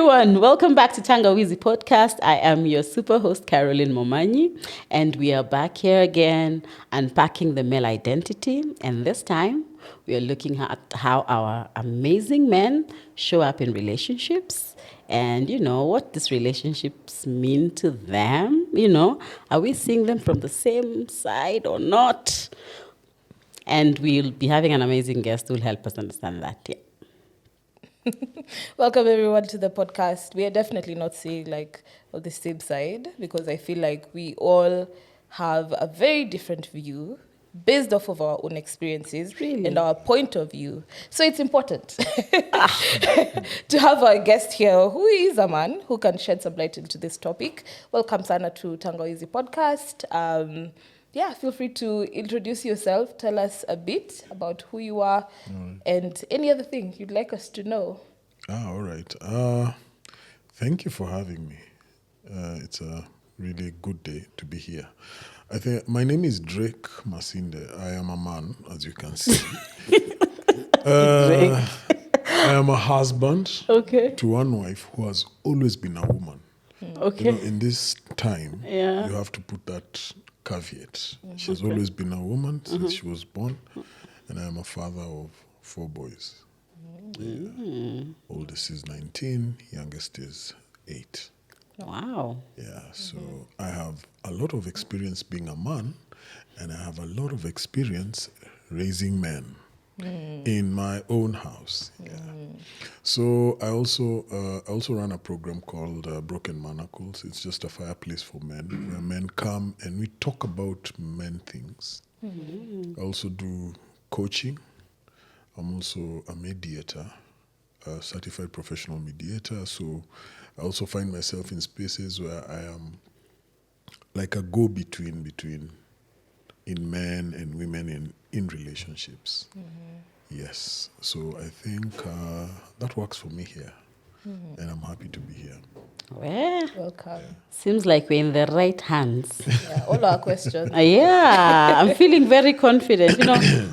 everyone. Welcome back to Tangawizi Podcast. I am your super host, Caroline Momanyi, and we are back here again unpacking the male identity. And this time, we are looking at how our amazing men show up in relationships and, what these relationships mean to them. Are we seeing them from the same side or not? And we'll be having an amazing guest who will help us understand that. Yeah. Welcome everyone to the podcast. We are definitely not seeing on the same side because I feel like we all have a very different view based off of our own experiences and our point of view. So it's important to have our guest here who is a man who can shed some light into this topic. Welcome Sana to Tangawizi Podcast. Feel free to introduce yourself. Tell us a bit about who you are and any other thing you'd like us to know. All right. Thank you for having me. It's a really good day to be here. I think my name is Drake Masinde. I am a man, as you can see. I am a husband to one wife who has always been a woman. Okay. In this time, you have to put that caveat. She has always been a woman since she was born, and I am a father of 4 boys. Oldest is 19, youngest is 8. Wow. Yeah, so I have a lot of experience being a man, and I have a lot of experience raising men in my own house. Yeah. So I also run a program called Broken Manacles. It's just a fireplace for men, where men come and we talk about men things. I also do coaching. I'm also a mediator, a certified professional mediator. So I also find myself in spaces where I am like a go-between in men and women in relationships. Yes. So I think that works for me here. And I'm happy to be here. Well, Welcome. seems like we're in the right hands. All our questions. I'm feeling very confident.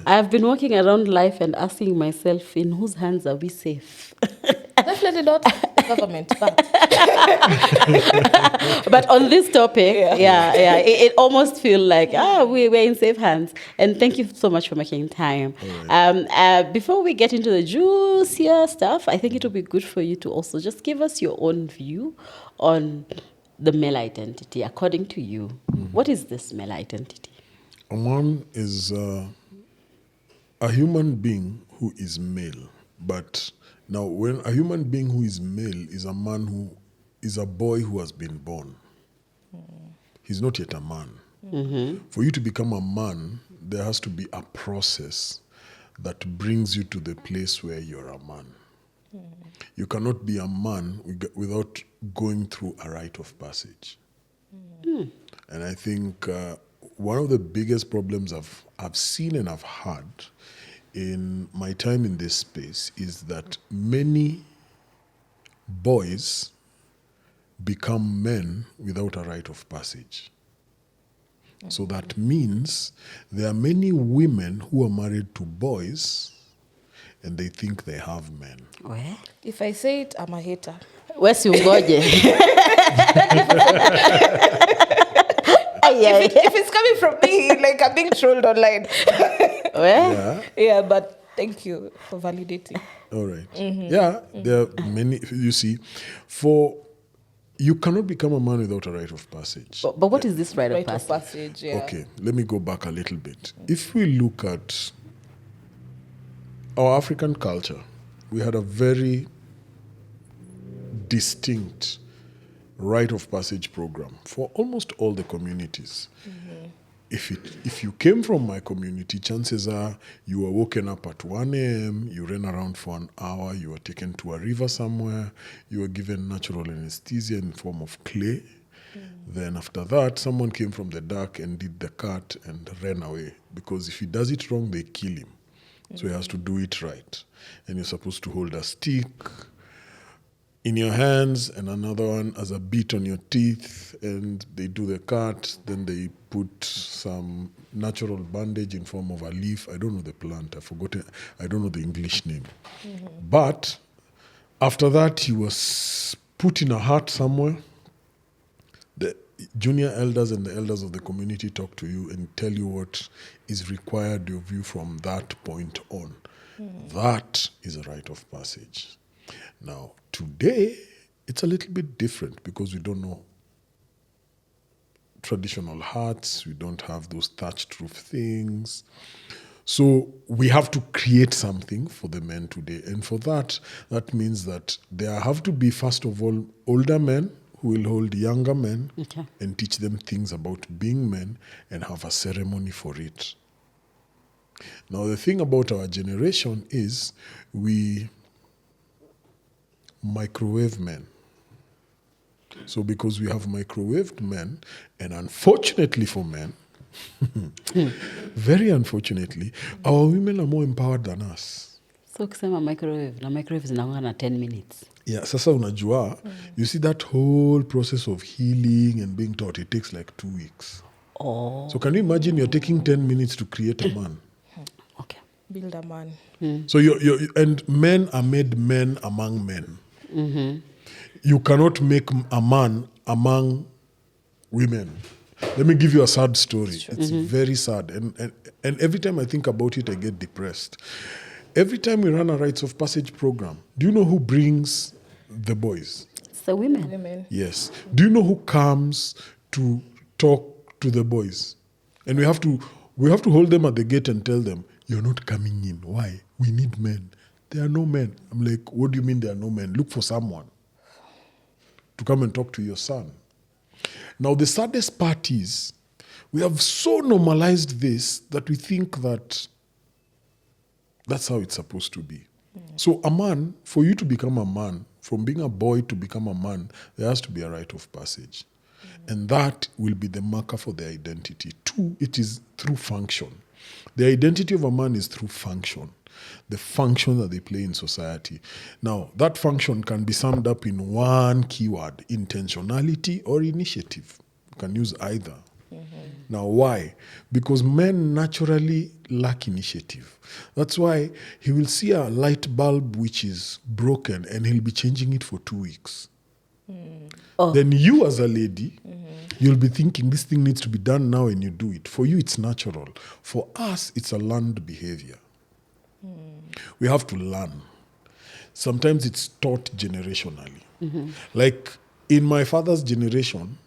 I've been walking around life and asking myself, in whose hands are we safe? Definitely not government, but But on this topic, it almost feels like, we're in safe hands. And thank you so much for making time. Right. Before we get into the juicier stuff, I think it would be good for you to also just give us your own view on the male identity. According to you, what is this male identity? A man is a human being who is male. But now, when a human being who is male is a man who is a boy who has been born. He's not yet a man. For you to become a man, there has to be a process that brings you to the place where you're a man. You cannot be a man without going through a rite of passage. And I think one of the biggest problems I've seen and I've had in my time in this space is that many boys become men without a rite of passage. So that means there are many women who are married to boys and they think they have men. Where? if I say it, I'm a hater. Ungoje. If it's coming from me, I'm being trolled online. Where? Yeah, but thank you for validating. All right. Yeah, there are many, you see, you cannot become a man without a rite of passage. But what is this rite of Rite of passage? passage, yeah. Okay, let me go back a little bit. If we look at our African culture, we had a very distinct rite of passage program for almost all the communities. If you came from my community, chances are you were woken up at 1 a.m., you ran around for an hour, you were taken to a river somewhere, you were given natural anesthesia in the form of clay. Then after that, someone came from the dark and did the cut and ran away. Because if he does it wrong, they kill him. So he has to do it right. And you're supposed to hold a stick in your hands and another one as a beat on your teeth, and they do the cut, then they put some natural bandage in form of a leaf. I don't know the plant, I forgot it. I don't know the English name. But After that, he was put in a hut somewhere. The junior elders and the elders of the community talk to you and tell you what is required of you from that point on. That is a rite of passage. Now, today, it's a little bit different because we don't know traditional huts, we don't have those thatched roof things. So we have to create something for the men today. And for that, that means that there have to be, first of all, older men who will hold younger men and teach them things about being men and have a ceremony for it. Now, the thing about our generation is we microwave men. So because we have microwaved men, and unfortunately for men, very unfortunately, our women are more empowered than us. So kusema microwave zinakuwa na 10 minutes. Yeah, sasa unajua, you see that whole process of healing and being taught, it takes like 2 weeks. Oh. So can you imagine you're taking 10 minutes to create a man? Okay. Build a man. So and men are made men among men. You cannot make a man among women. Let me give you a sad story. It's very sad. And every time I think about it, I get depressed. Every time we run a rites of passage program, do you know who brings the boys? It's the women. Women. Yes. Do you know who comes to talk to the boys? And we have to hold them at the gate and tell them, you're not coming in. Why? We need men. There are no men. I'm like, what do you mean there are no men? Look for someone to come and talk to your son. Now, the saddest part is we have so normalized this that we think that that's how it's supposed to be. So a man, for you to become a man, from being a boy to become a man, there has to be a rite of passage. And that will be the marker for their identity. 2, it is through function. The identity of a man is through function, the function that they play in society. Now, that function can be summed up in one keyword, intentionality or initiative. You can use either. Now, why? Because men naturally lack initiative. That's why he will see a light bulb which is broken and he'll be changing it for 2 weeks. Then you as a lady, you'll be thinking this thing needs to be done now and you do it. For you, it's natural. For us, it's a learned behavior. We have to learn. Sometimes it's taught generationally. Like in my father's generation,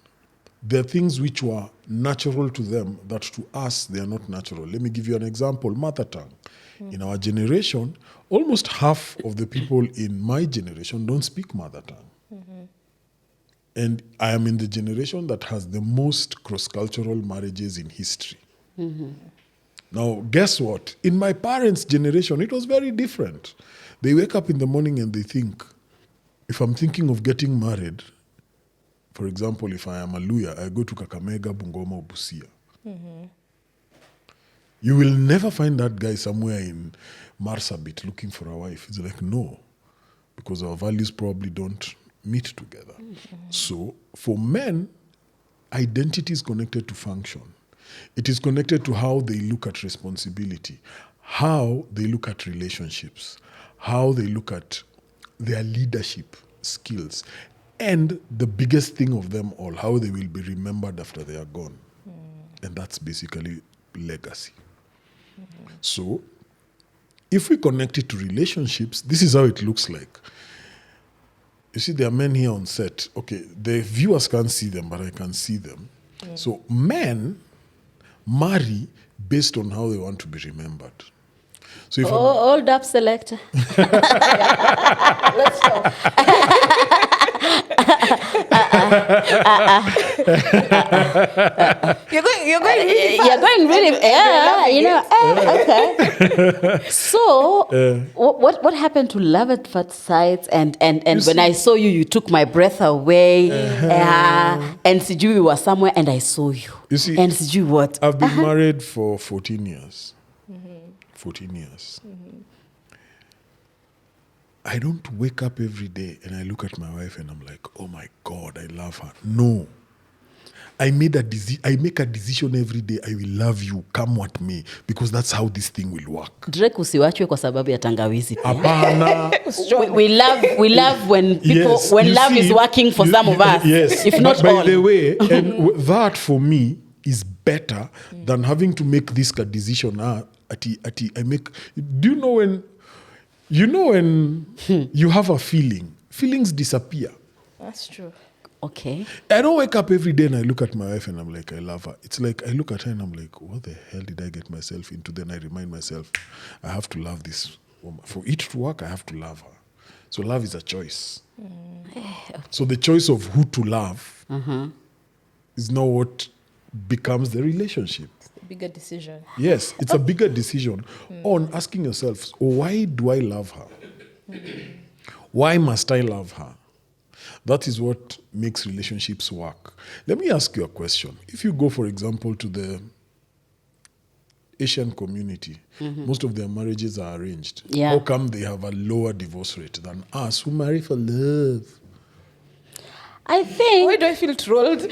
there are things which were natural to them that to us, they are not natural. Let me give you an example, mother tongue. In our generation, almost half of the people in my generation don't speak mother tongue. And I am in the generation that has the most cross-cultural marriages in history. Now, guess what? In my parents' generation, it was very different. They wake up in the morning and they think, if I'm thinking of getting married, for example, if I am a Luya, I go to Kakamega, Bungoma, or Busia. You will never find that guy somewhere in Marsabit looking for a wife. It's like, no, because our values probably don't meet together. So for men, identity is connected to function. It is connected to how they look at responsibility, how they look at relationships, how they look at their leadership skills, and the biggest thing of them all, how they will be remembered after they are gone. And that's basically legacy. So if we connect it to relationships, this is how it looks like. You see, there are men here on set. Okay, the viewers can't see them, but I can see them. So men marry based on how they want to be remembered. So if Hold up, selector. Let's stop. You're going really fast. You're going really, yeah, you know. Okay. So, what happened to love at first sight? And when I saw you, you took my breath away. And sijui we were somewhere, and I saw you. You see, and sijui what? I've been married for 14 years. 14 years. I don't wake up every day and I look at my wife and I'm like, oh my God, I love her. No. I make a decision every day. I will love you, come what may, because that's how this thing will work. Drake usiwachwe kwa sababu ya tangawizi. Apana. we love when people when love is working for some of us. Yes. If not by all. the way, and that for me is better than having to make this decision. I make. Do you know when? You have a feeling? Feelings disappear. That's true. Okay. I don't wake up every day and I look at my wife and I'm like, I love her. It's like I look at her and I'm like, what the hell did I get myself into? Then I remind myself, I have to love this woman. For it to work, I have to love her. So love is a choice. So the choice of who to love is not what becomes the relationship. It's a bigger decision. Yes, it's a bigger decision on asking yourself, why do I love her? Why must I love her? That is what makes relationships work. Let me ask you a question. If you go, for example, to the Asian community, most of their marriages are arranged. Yeah. How come they have a lower divorce rate than us who marry for love? I think Why do I feel trolled? me,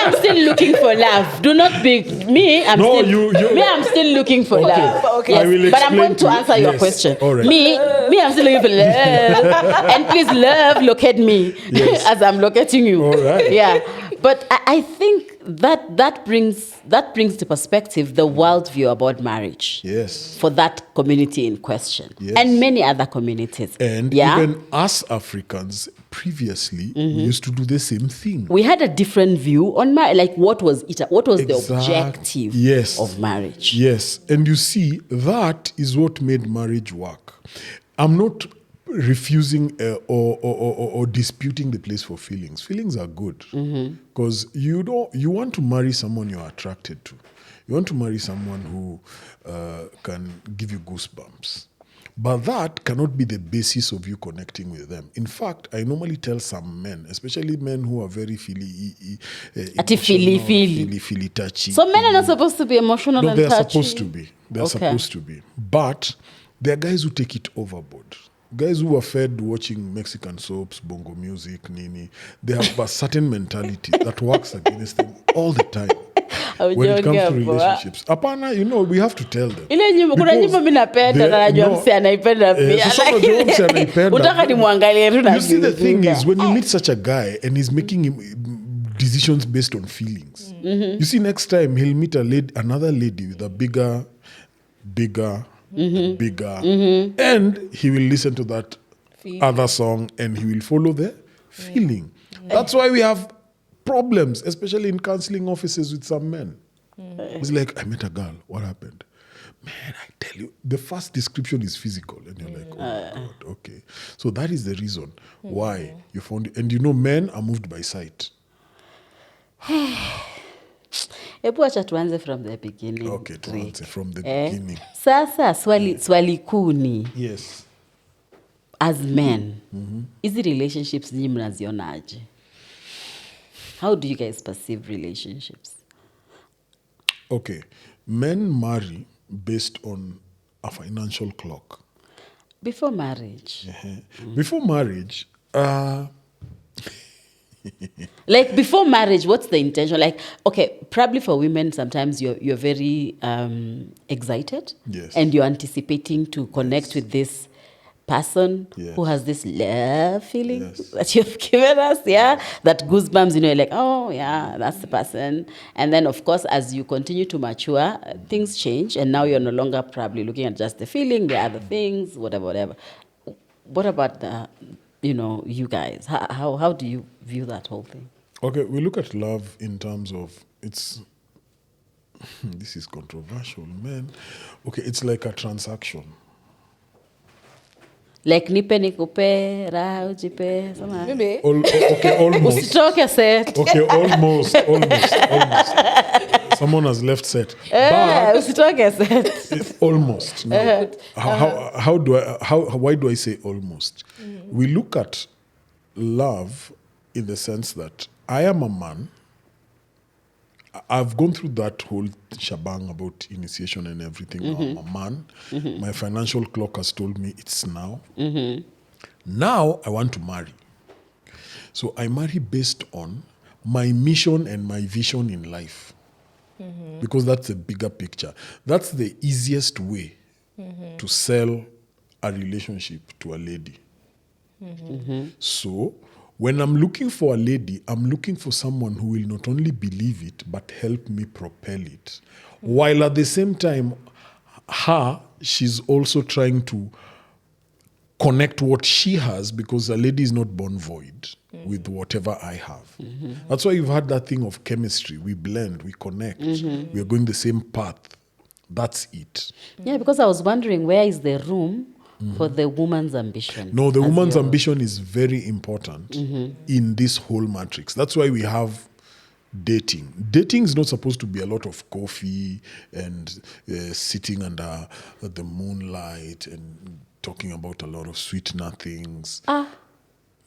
I'm still looking for love. Do not be me. I'm still looking for love. Okay. Yes, I will but I'm going explain to answer your question. All right. Me, I'm still looking for love. And please, love, locate me as I'm locating you. All right. Yeah, but I think that brings to perspective the worldview about marriage. Yes. For that community in question, Yes. and many other communities. And even us Africans, previously, we used to do the same thing. We had a different view on marriage. Like, what was it? What was the Exactly. objective of marriage? Yes. And you see, that is what made marriage work. I'm not refusing or disputing the place for feelings. Feelings are good because you want to marry someone you're attracted to. You want to marry someone who can give you goosebumps. But that cannot be the basis of you connecting with them. In fact, I normally tell some men, especially men who are very feely touchy. So men are not supposed to be emotional No, and they're touchy? supposed to be. They're supposed to be. But there are guys who take it overboard. Guys who are fed watching Mexican soaps, bongo music, nini. They have a certain mentality that works against them all the time. When it comes to relationships. Apana, we have to tell them. Ile nyimbo, kuna nyimbo mimi napenda na najua msi anaipenda pia. Sasa unajua msi anaipenda. Utaka nimwangalie tu na. You see, the thing is, when you meet such a guy and he's making decisions based on feelings, you see, next time he'll meet another lady with a bigger, and he will listen to that other song and he will follow the feeling. That's why we have problems, especially in counseling offices with some men. It's like, I met a girl. What happened? Man, I tell you, the first description is physical. And you're like, oh my God, okay. So that is the reason why you found it. And men are moved by sight. Hebu acha tuanze from the beginning. Okay, tuanze from the beginning. Sasa swali kuu ni, Yes. as men, hizi relationships nyinyi mnazionaje? How do you guys perceive relationships? Okay. Men marry based on a financial clock. Before marriage. Before marriage, like before marriage, what's the intention? Like, okay, probably for women, sometimes you're very excited. Yes. And you're anticipating to connect with this person Yes. who has this love feeling Yes. that you've given us, that goosebumps, you're like, oh yeah, that's the person. And then of course, as you continue to mature, things change, and now you're no longer probably looking at just the feeling, the other things, whatever. What about you guys? How do you view that whole thing? okay, we look at love in terms of this is controversial, man. Okay, it's like a transaction. Like nipe nikupe, raha ujipe, sama. Maybe. Okay, almost. Usitoke set. Okay, almost. Someone has left set. Usitoke set. Almost. No. Why do I say almost? We look at love in the sense that I am a man. I've gone through that whole shebang about initiation and everything. I'm a man. My financial clock has told me it's now. Now I want to marry. So I marry based on my mission and my vision in life. Because that's a bigger picture. That's the easiest way to sell a relationship to a lady. So when I'm looking for a lady, I'm looking for someone who will not only believe it, but help me propel it. While at the same time, she's also trying to connect what she has, because a lady is not born void with whatever I have. That's why you've had that thing of chemistry. We blend, we connect, we are going the same path. That's it. Yeah, because I was wondering, where is the room for the woman's ambition? No, the woman's ambition is very important in this whole matrix. That's why we have dating. Dating is not supposed to be a lot of coffee and sitting under the moonlight and talking about a lot of sweet nothings.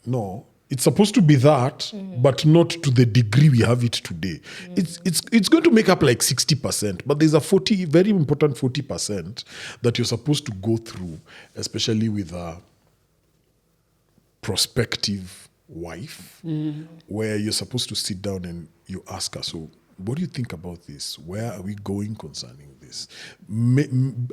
No, it's supposed to be that, but not to the degree we have it today. It's going to make up like 60%, but there's a very important 40% that you're supposed to go through, especially with a prospective wife, where you're supposed to sit down and you ask her, so what do you think about this? Where are we going concerning this?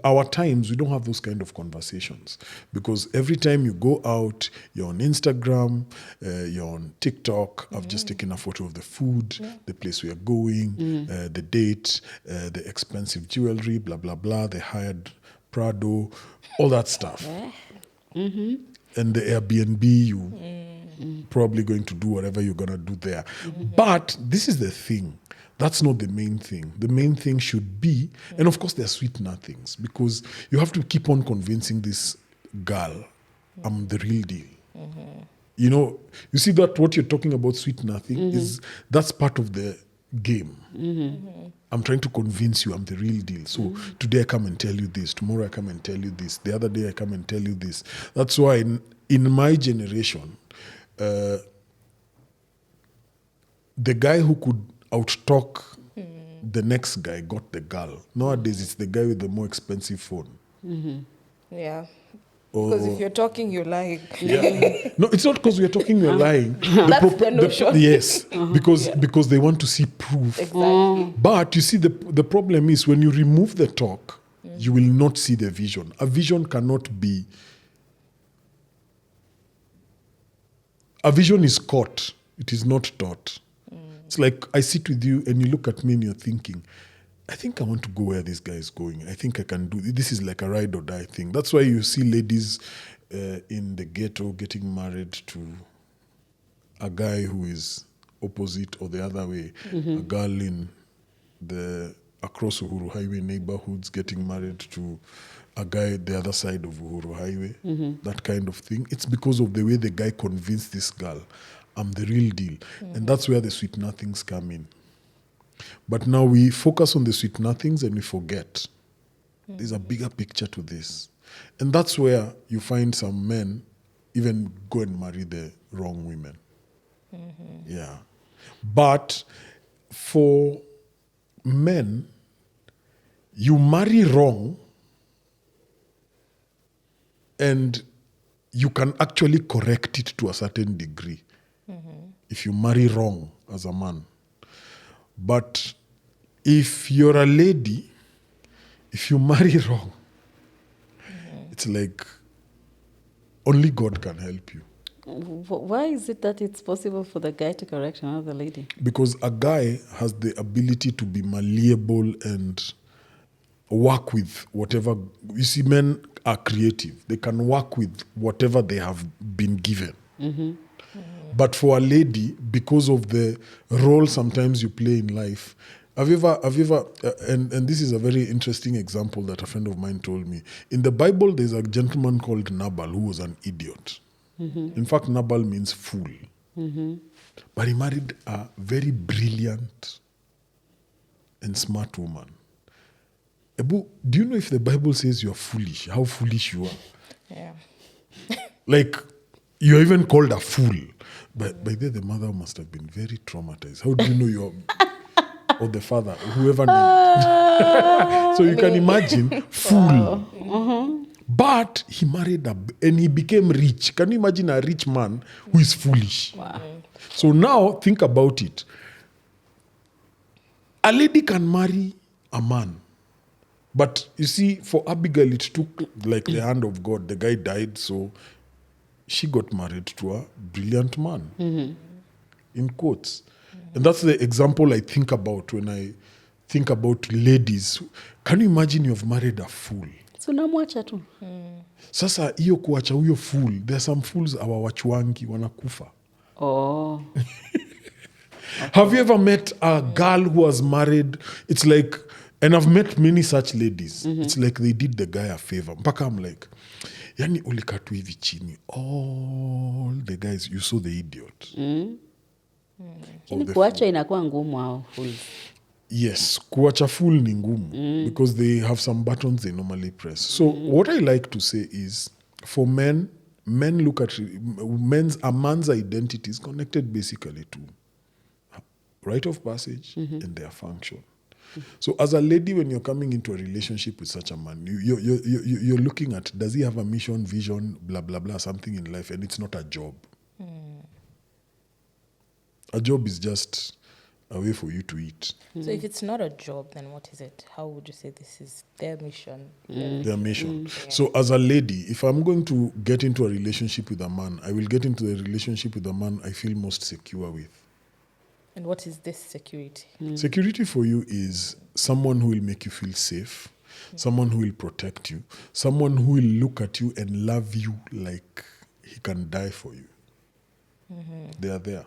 Our times, we don't have those kind of conversations, because every time you go out, you're on Instagram, you're on TikTok. I've just taken a photo of the food, the place we are going, the date, the expensive jewelry, blah, blah, blah, the hired Prado, all that stuff. And the Airbnb, you probably going to do whatever you're going to do there. But this is the thing. That's not the main thing. The main thing should be, and of course there are sweet nothings, because you have to keep on convincing this girl, I'm the real deal. You know, you see that what you're talking about, sweet nothing, that's part of the game. I'm trying to convince you I'm the real deal. So today I come and tell you this, tomorrow I come and tell you this, the other day I come and tell you this. That's why in my generation, the guy who could outtalk the next guy got the girl. Nowadays, it's the guy with the more expensive phone. Yeah. Because if you're talking, you're lying. No, it's not because we're talking, we're lying. That's the notion. Yes, because they want to see proof. Exactly. But you see, the problem is when you remove the talk, you will not see the vision. A vision cannot be... A vision is caught. It is not taught. It's like I sit with you and you look at me and you're thinking, I think I want to go where this guy is going. I think I can do this. Is like a ride or die thing. That's why you see ladies in the ghetto getting married to a guy who is opposite or the other way. A girl in the across Uhuru Highway neighborhoods getting married to a guy the other side of Uhuru Highway. That kind of thing. It's because of the way the guy convinced this girl, I'm the real deal. And that's where the sweet nothings come in. But now we focus on the sweet nothings and we forget. There's a bigger picture to this. And that's where you find some men even go and marry the wrong women. Yeah. But for men, you marry wrong and you can actually correct it to a certain degree. If you marry wrong as a man. But if you're a lady, if you marry wrong, it's like only God can help you. Why is it that it's possible for the guy to correct another lady? Because a guy has the ability to be malleable and work with whatever. You see, men are creative. They can work with whatever they have been given. But for a lady, because of the role sometimes you play in life, have you ever, and this is a very interesting example that a friend of mine told me. In the Bible, there's a gentleman called Nabal who was an idiot. In fact, Nabal means fool. But he married a very brilliant and smart woman. Ebu, do you know if the Bible says you're foolish, how foolish you are? Yeah. Like, you're even called a fool. But by then, the mother must have been very traumatized. How do you know you're... or the father, whoever named. So you can imagine, fool. But he married and he became rich. Can you imagine a rich man who is foolish? So now think about it. A lady can marry a man. But you see, for Abigail, it took like the hand of God. The guy died, so she got married to a brilliant man. In quotes. And that's the example I think about when I think about ladies. Can you imagine you've married a fool? So unamwacha tu. Sasa hiyo kuacha huyo fool, there are some fools hawawachwangi wanakufa. Oh. Have you ever met a girl who was married? It's like, and I've met many such ladies. It's like they did the guy a favor. Mpaka I'm like, yani ulikatu hivi chini. All the guys, you saw the idiot. Kini kuacha inakuwa ngumu hao fools. Yes, kuacha fool ni ngumu because they have some buttons they normally press. So what I like to say is, for men look at a man's identity is connected basically to rite of passage and their function. So as a lady, when you're coming into a relationship with such a man, you're looking at, does he have a mission, vision, blah, blah, blah, something in life, and it's not a job. A job is just a way for you to eat. So if it's not a job, then what is it? How would you say this is their mission? Their mission. So as a lady, if I'm going to get into a relationship with a man, I will get into the relationship with a man I feel most secure with. And what is this security? Security for you is someone who will make you feel safe, someone who will protect you, someone who will look at you and love you like he can die for you. They are there.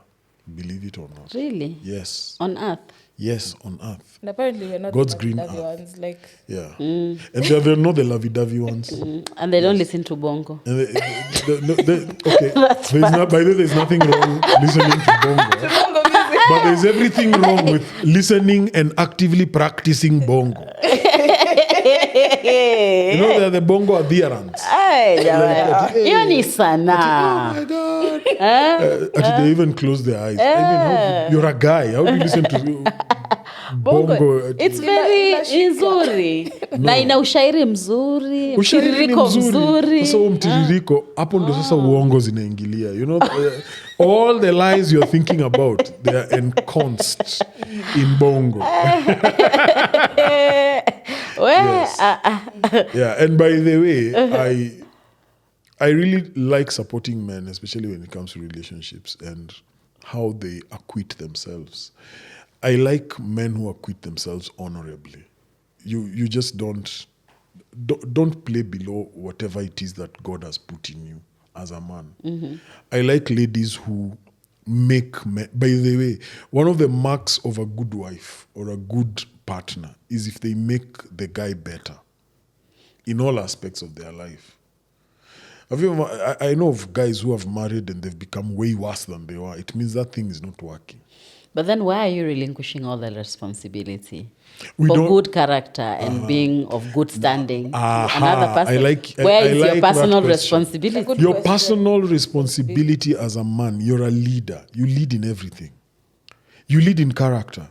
Believe it or not. Really? Yes. On earth? Yes, on earth. And apparently we're not God's the green lovey earth. ones. Like, Yeah. And they're not the lovey-dovey ones. And they don't listen to bongo. And okay. By the way, there's nothing wrong listening to bongo. But there's everything wrong with listening and actively practicing bongo. You know, they're the bongo adherents. Hiyo ni sana. Oh my God. They even close their eyes. I mean, you're a guy. How do you listen to bongo? It's very nzuri. Na ina ushairi mzuri, mtiririko mzuri. Sasa huo mtiririko, hapo ndo sasa uongo zinaingilia. You know, all the lies you're thinking about, they are ensconced in bongo. Yes. Yeah, and by the way, I really like supporting men, especially when it comes to relationships and how they acquit themselves. I like men who acquit themselves honorably. You just don't play below whatever it is that God has put in you as a man. I like ladies who make men. By the way, one of the marks of a good wife or a good partner is if they make the guy better in all aspects of their life. I know of guys who have married and they've become way worse than they were. It means that thing is not working. But then why are you relinquishing all the responsibility for good character and being of good standing? Another person. Where is your personal responsibility? Your personal responsibility as a man, you're a leader. You lead in everything. You lead in character.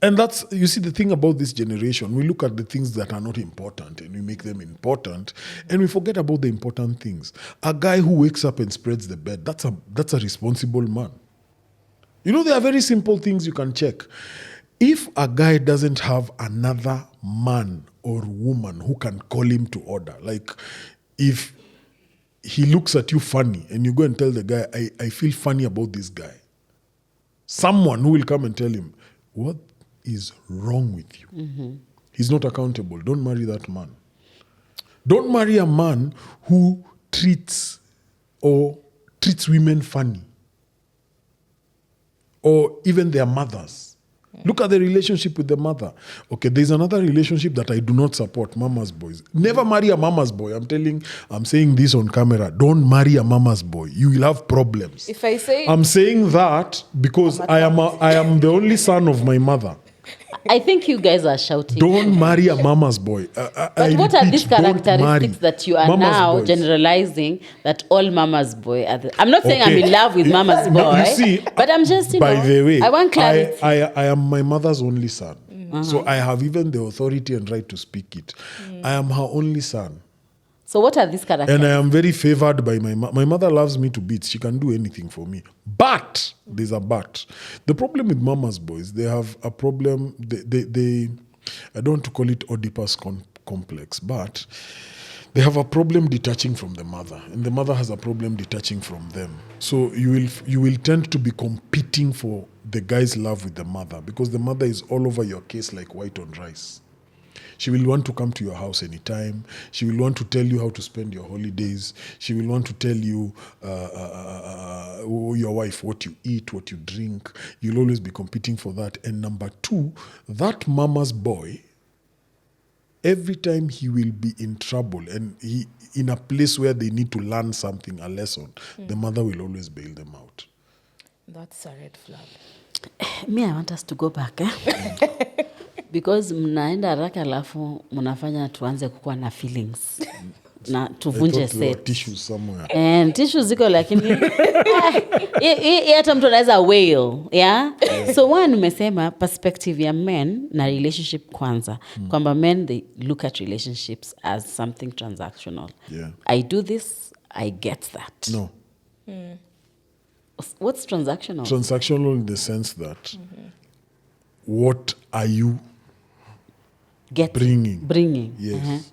And that's, you see, the thing about this generation, we look at the things that are not important and we make them important and we forget about the important things. A guy who wakes up and spreads the bed, that's a responsible man. You know, there are very simple things you can check. If a guy doesn't have another man or woman who can call him to order, like if he looks at you funny and you go and tell the guy, I feel funny about this guy, someone who will come and tell him, what is wrong with you? He's not accountable. Don't marry that man. Don't marry a man who treats women funny. Or even their mothers. Look at the relationship with the mother. Okay, there's another relationship that I do not support, mama's boys. Never marry a mama's boy. I'm saying this on camera. Don't marry a mama's boy. You will have problems. if I say... I'm saying that because I am the only son of my mother. I think you guys are shouting. Don't marry a mama's boy. But what are these characteristics that you are now generalizing that all mama's boy are I'm not saying I'm in love with mama's boy, you see, but I'm just, by the way, I want clarity. I am my mother's only son. So I have even the authority and right to speak it. I am her only son. So what are these characters? And I am very favored by my mother loves me to bits. She can do anything for me. But, there's a but. The problem with mama's boys, they have a problem. They I don't want to call it Oedipus complex, but they have a problem detaching from the mother. And the mother has a problem detaching from them. So you will tend to be competing for the guy's love with the mother, because the mother is all over your case like white on rice. She will want to come to your house anytime. She will want to tell you how to spend your holidays. She will want to tell you, your wife, what you eat, what you drink. You'll always be competing for that. And number two, that mama's boy, every time he will be in trouble and he in a place where they need to learn something, a lesson, the mother will always bail them out. That's a red flag. Me, I want us to go back. Because mnaenda haraka alafu mnafanya tuanze kukuwa na feelings. Na tuvunje set. Tissues somewhere. And tissues ziko lakini hata mtu anaweza wail, yeah? So one umesema perspective ya men na relationship kwanza. Kwamba men, they look at relationships as something transactional. Yeah. I do this, I get that. No. What's transactional? Transactional in the sense that what are you bringing? Yes.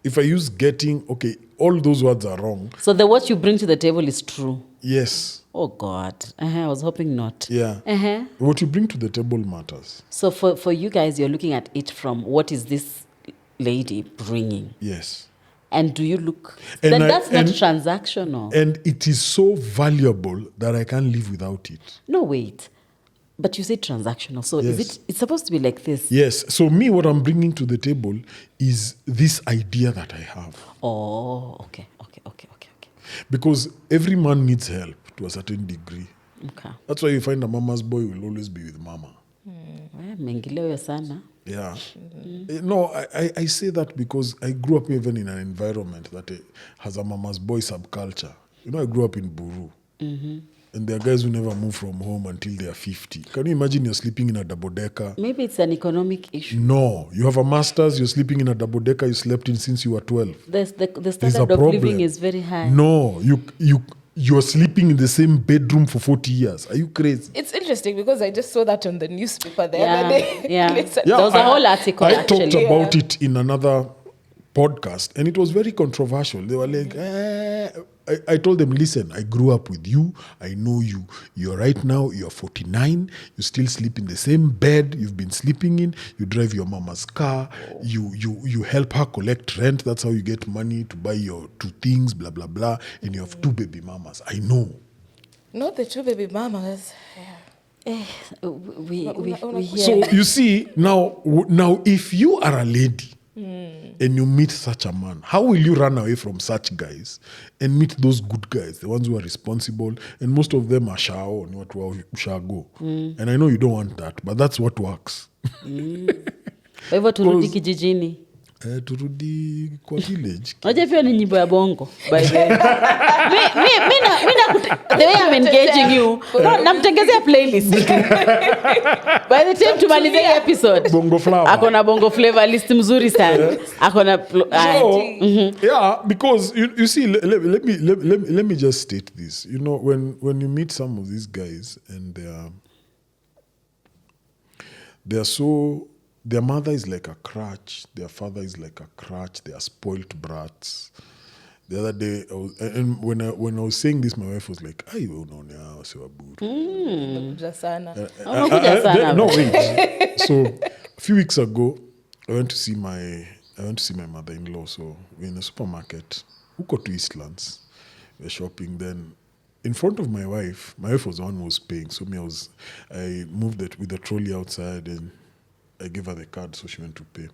If I use getting, okay, all those words are wrong. So the what you bring to the table is true? Yes. Oh, God. I was hoping not. Yeah. What you bring to the table matters. So for you guys, you're looking at it from what is this lady bringing? Yes. And do you look... And that's not transactional. And it is so valuable that I can't live without it. No, wait. But you say transactional. So Yes. it's supposed to be like this? Yes. So me, what I'm bringing to the table is this idea that I have. Oh, okay. Because every man needs help to a certain degree. Okay. That's why you find a mama's boy will always be with mama. Mengileyo sana. Yeah. No, I say that because I grew up even in an environment that has a mama's boy subculture. You know, I grew up in Buru. And there are guys who never move from home until they are 50. Can you imagine you're sleeping in a double-decker? Maybe it's an economic issue. No. You have a master's, you're sleeping in a double-decker you slept in since you were 12. The standard of living is very high. No. You're sleeping in the same bedroom for 40 years. Are you crazy? It's interesting because I just saw that on the newspaper the other day. Yeah. There was a whole article, I actually. talked about it in another podcast, and it was very controversial. They were like, I told them, listen, I grew up with you. I know you. You're right now, you're 49. You still sleep in the same bed you've been sleeping in. You drive your mama's car. You help her collect rent. That's how you get money to buy your 2 things, blah, blah, blah. And you have 2 baby mamas. I know. Not the 2 baby mamas. We hear. So you see, now if you are a lady, and you meet such a man, how will you run away from such guys and meet those good guys, the ones who are responsible? And most of them are shao, not ushago. And I know you don't want that, but that's what works. Kwa hivyo turudi kijijini. Turudi kwa village. Unajua pia ni nyimbo ya bongo, by the way. The way I'm engaging you, namtengezea playlist. By the time tumalize episode, Bongo flavor. Akona bongo flavor list mzuri sana. Akona yeah, because you see, let me just state this. You know, when you meet some of these guys and they're so, their mother is like a crutch, their father is like a crutch, they are spoilt brats. The other day, when I was saying this, my wife was like, "Ay, unaona wasiwaburu." No, wait. So a few weeks ago, I went to see my mother-in-law. So we're in a supermarket. Who got to Eastlands? We're shopping. Then in front of my wife was the one who was paying. So I moved it with the trolley outside and I gave her the card, so she went to pay.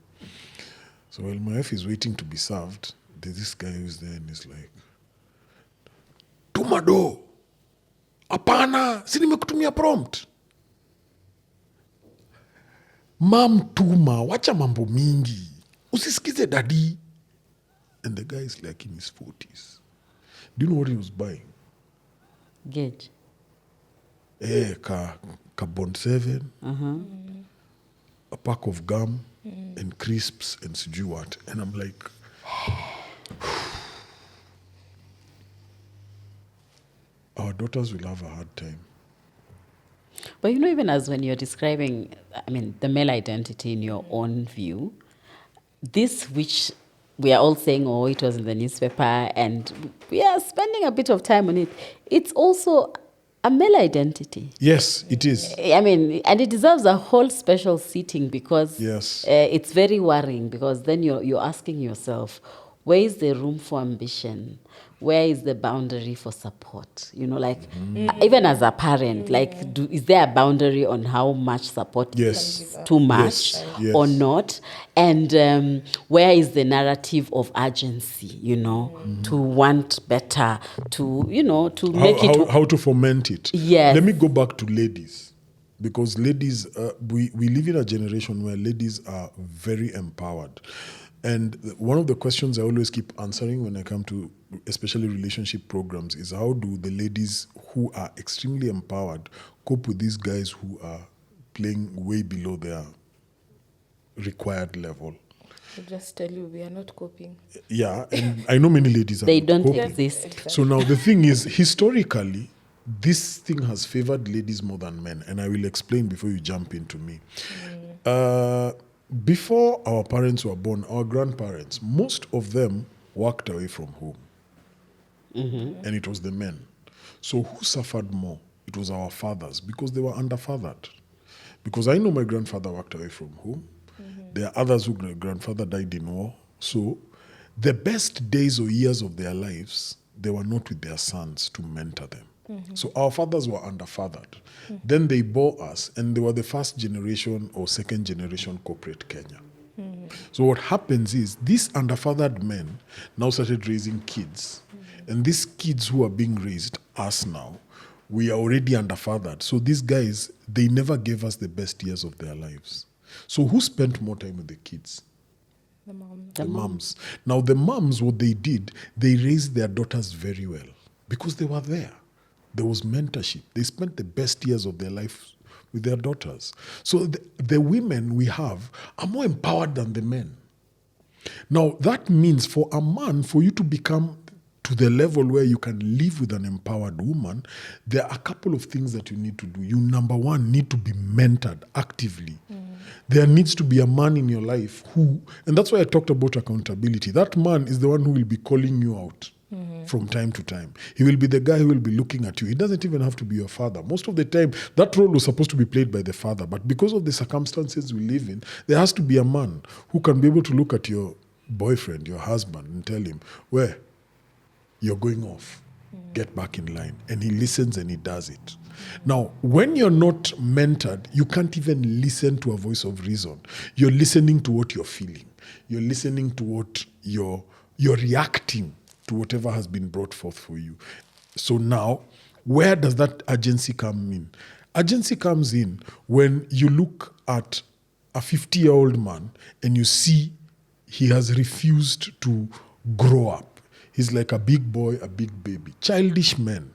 So while my wife is waiting to be served, there's this guy who's there and he's like, "Tuma do. Apana, si nimekutumia prompt." "Mam, tuma, wacha mambo mingi. Usisikize daddy." And the guy is like in his 40s. Do you know what he was buying? Gauge. Ka Bond 7. A pack of gum and crisps and sijui what. And I'm like, our daughters will have a hard time. But even as when you're describing, the male identity in your own view, this which we are all saying, oh, it was in the newspaper, and we are spending a bit of time on it, it's also a male identity. Yes, it is. And it deserves a whole special sitting because Yes. it's very worrying, because then you're asking yourself, where is the room for ambition? Where is the boundary for support? Even as a parent, is there a boundary on how much support Yes. is too much Yes. or not? And where is the narrative of urgency, to want better, to make it... How to foment it. Yes. Let me go back to ladies. Because ladies, we live in a generation where ladies are very empowered. And one of the questions I always keep answering when I come to especially relationship programs is, how do the ladies who are extremely empowered cope with these guys who are playing way below their required level? I'll just tell you, we are not coping. Yeah, and I know many ladies are They not don't coping. exist. Exactly. So now the thing is, historically, this thing has favored ladies more than men, and I will explain before you jump into me. Before our parents were born, our grandparents, most of them walked away from home. And it was the men. So who suffered more? It was our fathers, because they were underfathered. Because I know my grandfather walked away from home. There are others whose grandfather died in war. So the best days or years of their lives, they were not with their sons to mentor them. So our fathers were underfathered. Then they bore us, and they were the first generation or second generation corporate Kenya. So what happens is, these underfathered men now started raising kids. And these kids who are being raised, us now, we are already underfathered. So these guys, they never gave us the best years of their lives. So who spent more time with the kids? The mom. The moms. Now the moms, what they did, they raised their daughters very well because they were there. There was mentorship. They spent the best years of their life with their daughters. So the women we have are more empowered than the men. Now that means for a man, for you to become to the level where you can live with an empowered woman, there are a couple of things that you need to do. You, number one, need to be mentored actively. There needs to be a man in your life who, and that's why I talked about accountability. That man is the one who will be calling you out from time to time. He will be the guy who will be looking at you. He doesn't even have to be your father. Most of the time, that role was supposed to be played by the father, but because of the circumstances we live in, there has to be a man who can be able to look at your boyfriend, your husband, and tell him, where you're going off, get back in line. And he listens and he does it. Now, when you're not mentored, you can't even listen to a voice of reason. You're listening to what you're feeling. You're listening to what you're reacting to whatever has been brought forth for you. So now, where does that urgency come in? Urgency comes in when you look at a 50-year-old man and you see he has refused to grow up. He's like a big boy, a big baby. Childish men.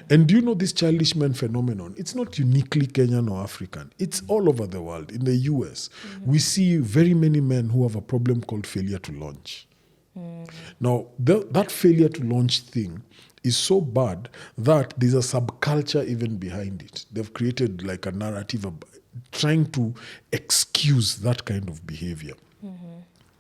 And do you know this childish men phenomenon? It's not uniquely Kenyan or African. It's all over the world. In the US, we see very many men who have a problem called failure to launch. Now, that failure to launch thing is so bad that there's a subculture even behind it. They've created like a narrative of trying to excuse that kind of behavior.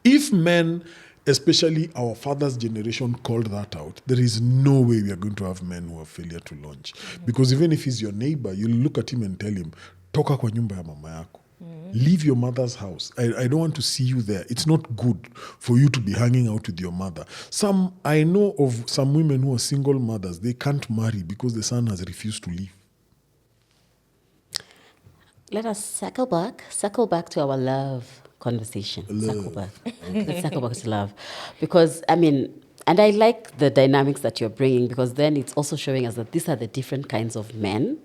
If men, especially our father's generation, called that out, there is no way we are going to have men who have failure to launch. Because even if he's your neighbor, you'll look at him and tell him, toka kwa nyumba ya mama yako. Leave your mother's house. I don't want to see you there. It's not good for you to be hanging out with your mother. I know of some women who are single mothers. They can't marry because the son has refused to leave. Let us circle back to our love conversation. Circle back. Let's circle back to love. Because, and I like the dynamics that you're bringing, because then it's also showing us that these are the different kinds of men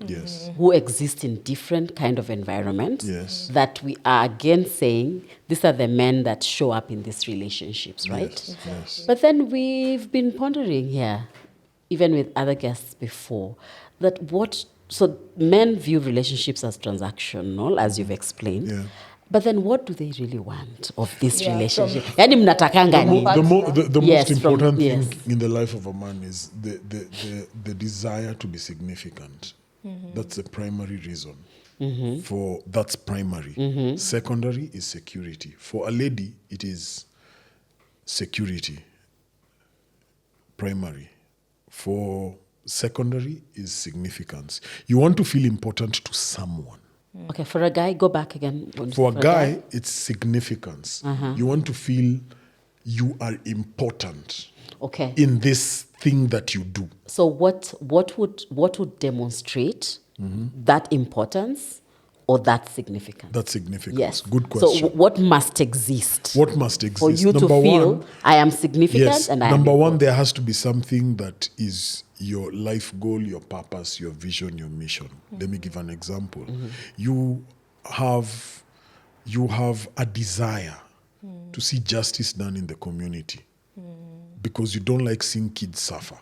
who exist in different kind of environments. Yes. That we are again saying these are the men that show up in these relationships, right? Yes. But then we've been pondering here, even with other guests before, that so men view relationships as transactional, as you've explained. Yeah. But then what do they really want of this Yeah, relationship? Yani mnatakanga nini? The Yes, most important yes. thing in the life of a man is the desire to be significant. That's the primary reason. That's primary. Secondary is security. For a lady, it is security. Primary. For secondary is significance. You want to feel important to someone. Okay, for a guy, go back again. For a guy, it's significance. You want to feel you are important Okay. in this thing that you do. So what would demonstrate that importance or that significance? That significance. Yes. Good question. So what must exist? What must exist? For you to feel I am significant yes. and I am Number one, important. there has to be something that is your life goal, your purpose, your vision, your mission. Let me give an example. You have a desire to see justice done in the community because you don't like seeing kids suffer.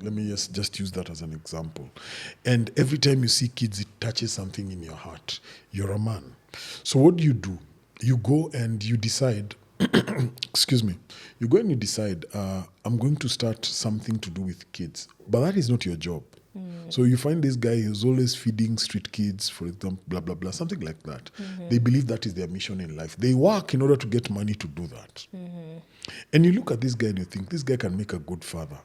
Let me just use that as an example. And every time you see kids, it touches something in your heart. You're a man. So what do? You go and you decide, excuse me, you go and you decide, I'm going to start something to do with kids. But that is not your job. So you find this guy who's always feeding street kids, for example, blah, blah, blah, something like that. They believe that is their mission in life. They work in order to get money to do that. And you look at this guy and you think, this guy can make a good father.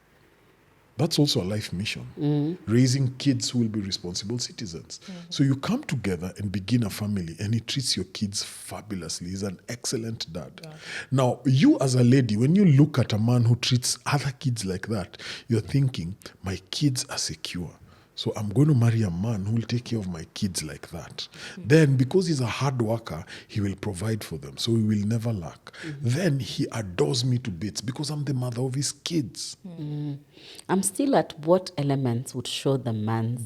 That's also a life mission. Raising kids who will be responsible citizens. So you come together and begin a family and he treats your kids fabulously. He's an excellent dad. Yeah. Now, you as a lady, when you look at a man who treats other kids like that, you're thinking, my kids are secure. So I'm going to marry a man who will take care of my kids like that. Then, because he's a hard worker, he will provide for them. So he will never lack. Then he adores me to bits because I'm the mother of his kids. I'm still at what elements would show the man's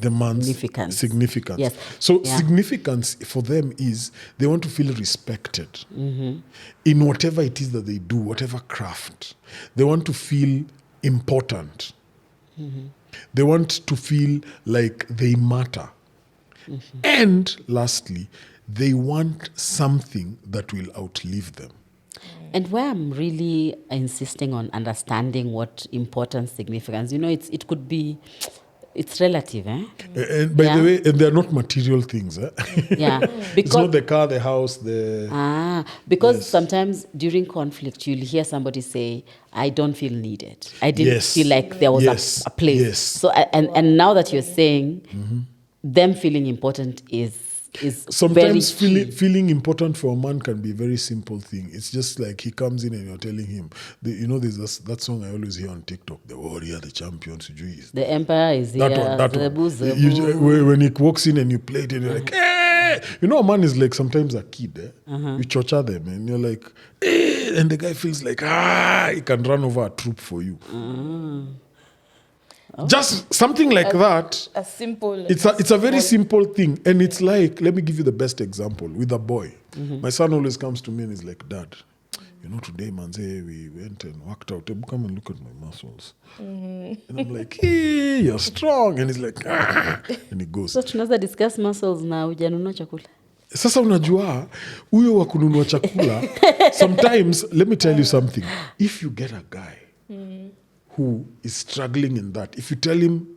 significance. Yes. So significance for them is they want to feel respected in whatever it is that they do, whatever craft. They want to feel important. They want to feel like they matter. And lastly, they want something that will outlive them. And where I'm really insisting on understanding what importance, significance, it could be, it's relative, eh? And by the way, and they're not material things, eh? Yeah. Because it's not the car, the house, because sometimes during conflict, you'll hear somebody say, I don't feel needed. I didn't feel like there was a place. Yes. So, and now that you're saying, them feeling important is sometimes very feeling important for a man can be a very simple thing. It's just like he comes in and you're telling him, there's that song I always hear on TikTok, the warrior, the champion, the emperor is here. That one. When he walks in and you play it and you're like, hey! A man is like sometimes a kid. You torture them and you're like, hey! And the guy feels like, he can run over a troop for you. Just something like that. A simple. It's a very simple thing. And it's like, let me give you the best example with a boy. My son always comes to me and is like, Dad, today, manze, we went and worked out. Come and look at my muscles. And I'm like, hey, you're strong. And he's like, and he goes. So tunaweza discuss muscles na hujanunua chakula. Sasa unajua, huyo wa kununua chakula, sometimes, let me tell you something. If you get a guy who is struggling in that, if you tell him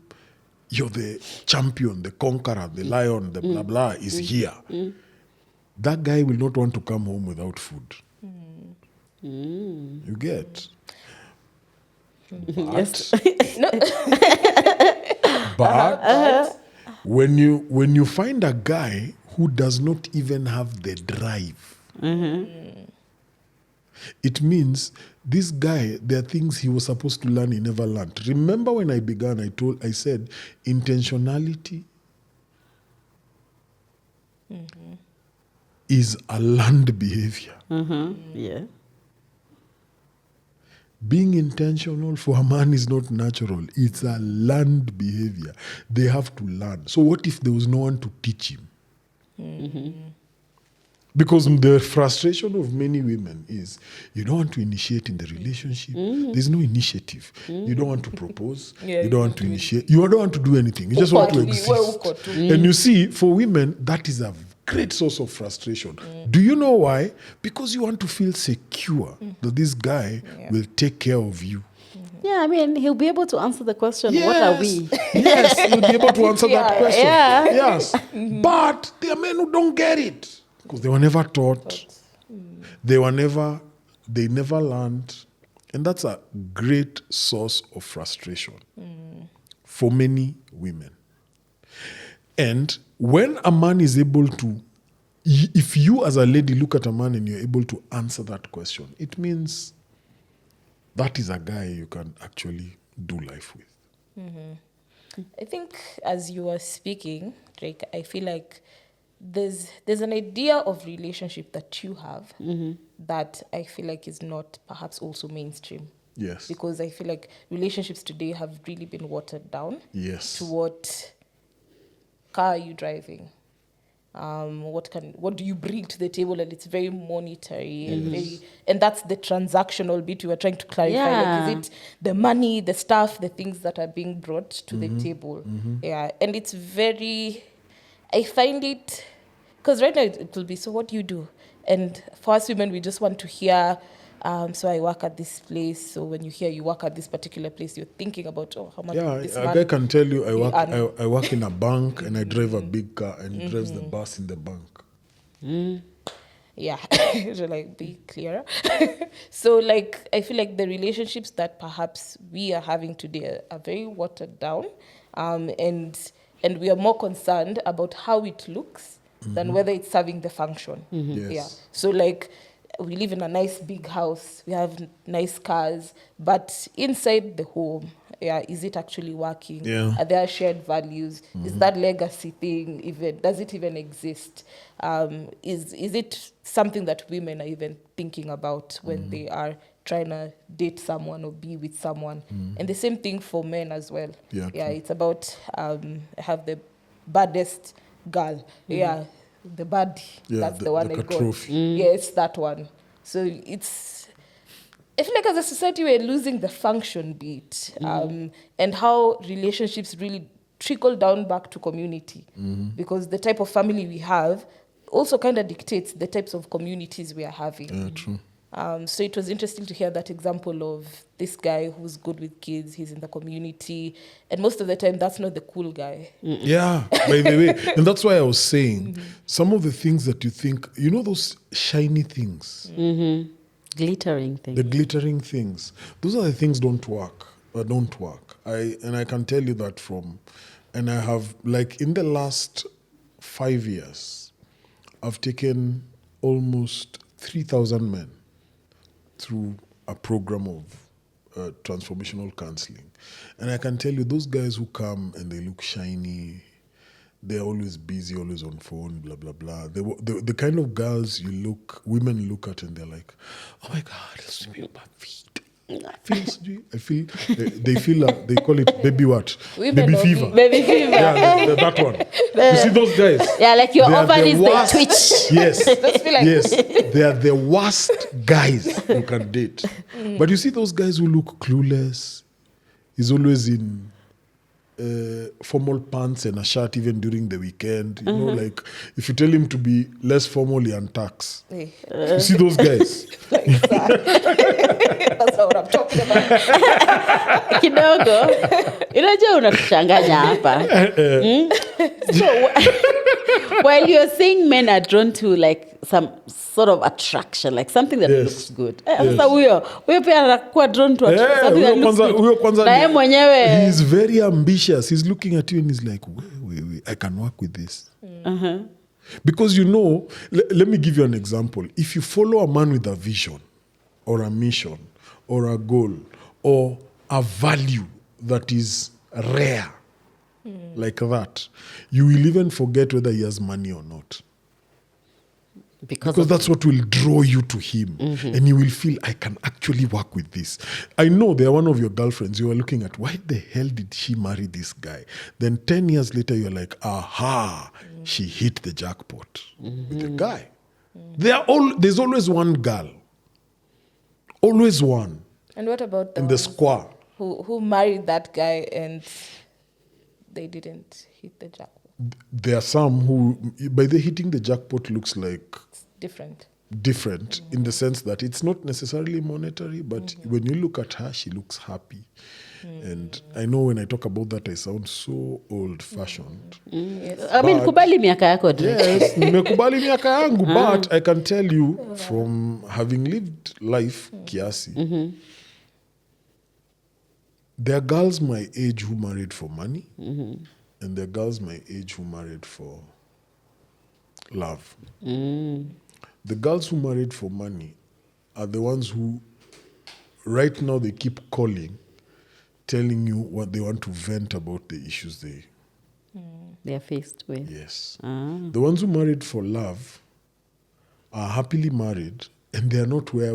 you're the champion, the conqueror, the lion, the blah blah is here, that guy will not want to come home without food. You get? But, but when you find a guy who does not even have the drive, it means this guy, there are things he was supposed to learn he never learned. Remember when I began, I said intentionality is a learned behavior. Yeah. Being intentional for a man is not natural. It's a learned behavior. They have to learn. So what if there was no one to teach him? Because the frustration of many women is you don't want to initiate in the relationship. There's no initiative. You don't want to propose. You don't want to initiate. You don't want to do anything. You just want to exist. And you see, for women, that is a great source of frustration. Do you know why? Because you want to feel secure that this guy will take care of you. Yeah, I mean, he'll be able to answer the question, what are we? Yes, he'll be able to answer that question. Yeah. Yes. But there are men who don't get it. Because they were never taught. They never learned. And that's a great source of frustration for many women. And when a man is able to, if you as a lady look at a man and you're able to answer that question, it means that is a guy you can actually do life with. I think as you were speaking, Drake, I feel like there's an idea of relationship that you have that I feel like is not perhaps also mainstream. Yes. Because I feel like relationships today have really been watered down. Yes. To what car are you driving? What do you bring to the table? And it's very monetary and that's the transactional bit you were trying to clarify. Yeah. Like, is it the money, the stuff, the things that are being brought to the table? Yeah, and it's very. I find it because right now it will be, so what do you do? And for us women, we just want to hear. So I work at this place. So when you hear you work at this particular place, you're thinking about, how much this a man guy can tell you I work in a bank and I drive a big car and he drives the bus in the bank. Yeah, to like be clearer. So like I feel like the relationships that perhaps we are having today are very watered down, and we are more concerned about how it looks than whether it's serving the function. Yes. Yeah. So like we live in a nice big house, we have nice cars, but inside the home, is it actually working? Yeah. Are there shared values? Is that legacy thing even, does it even exist? Is it something that women are even thinking about when they are trying to date someone or be with someone? And the same thing for men as well. Yeah, true. It's about have the baddest girl. Yeah, the baddie. That's the one I got. trophy. Yes, that one. So it's, I feel like as a society we're losing the function bit, and how relationships really trickle down back to community, because the type of family we have also kind of dictates the types of communities we are having. Yeah, true. So it was interesting to hear that example of this guy who's good with kids, he's in the community, and most of the time that's not the cool guy. Yeah, by the way. And that's why I was saying, some of the things that you think, those shiny things. Glittering things. The glittering things. Those are the things don't work. I can tell you that and I have, like in the last 5 years, I've taken almost 3,000 men through a program of transformational counseling. And I can tell you, those guys who come and they look shiny, they're always busy, always on phone, blah, blah, blah. The kind of girls women look at and they're like, oh my God, let's do my feet. They call it baby what? Baby fever. Baby fever. Yeah, that one. You see those guys? Yeah, like your ovaries, they worst. twitch. Yes, feel like yes. They are the worst guys you can date. But you see those guys who look clueless. He's always in formal pants and a shirt even during the weekend. Like if you tell him to be less formal, he untucks. You see those guys? Like that. That's what I'm talking about. Kidogo. Unajua unatuchanganya hapa. So while you're saying men are drawn to like some sort of attraction, like something that looks good. Sasa huyo pia anakuwa drawn to something that looks good. Na yeye mwenyewe he is very ambitious. He's looking at you and he's like, wait, I can work with this. Because let me give you an example. If you follow a man with a vision or a mission or a goal or a value that is rare, like that, you will even forget whether he has money or not. Because that's what will draw you to him. And you will feel, I can actually work with this. I know they're one of your girlfriends. You are looking at, why the hell did she marry this guy? Then 10 years later, you're like, aha, she hit the jackpot with the guy. There's always one girl. Always one. And what about the In the ones square. who married that guy and they didn't hit the jackpot? There are some who, by the hitting the jackpot, looks like It's different. different in the sense that it's not necessarily monetary, but when you look at her, she looks happy. And I know when I talk about that, I sound so old-fashioned. I mean, kubali miaka yako, Drake. Yes, nimekubali miaka yangu, but I can tell you from having lived life kiasi, there are girls my age who married for money, and there are girls my age who married for love. The girls who married for money are the ones who, right now, they keep calling, telling you what they want to vent about the issues They are faced with. Yes. The ones who married for love are happily married, and they are not where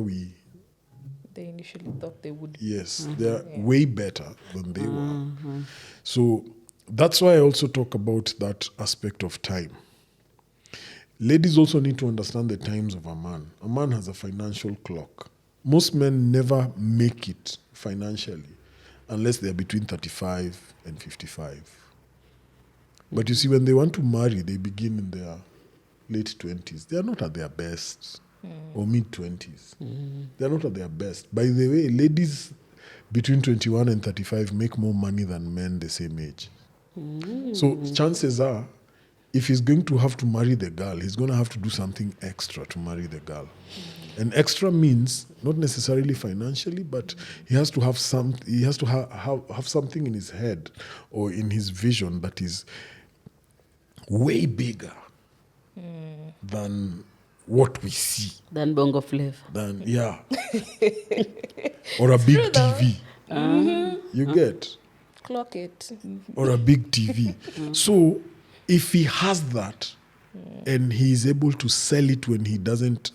They initially thought they would. Yes, they are way better than they were. So that's why I also talk about that aspect of time. Ladies also need to understand the times of a man. A man has a financial clock. Most men never make it financially unless they are between 35 and 55. But you see, when they want to marry, they begin in their late 20s. They are not at their best, or mid-20s. They are not at their best. By the way, ladies between 21 and 35 make more money than men the same age. So chances are, if he's going to have to marry the girl, he's going to have to do something extra to marry the girl. And extra means not necessarily financially, but he has to have have something in his head or in his vision that is way bigger than what we see. Than Bongo Flavor. Or a big TV. You get? Clock it. Or a big TV. So if he has that and he is able to sell it when he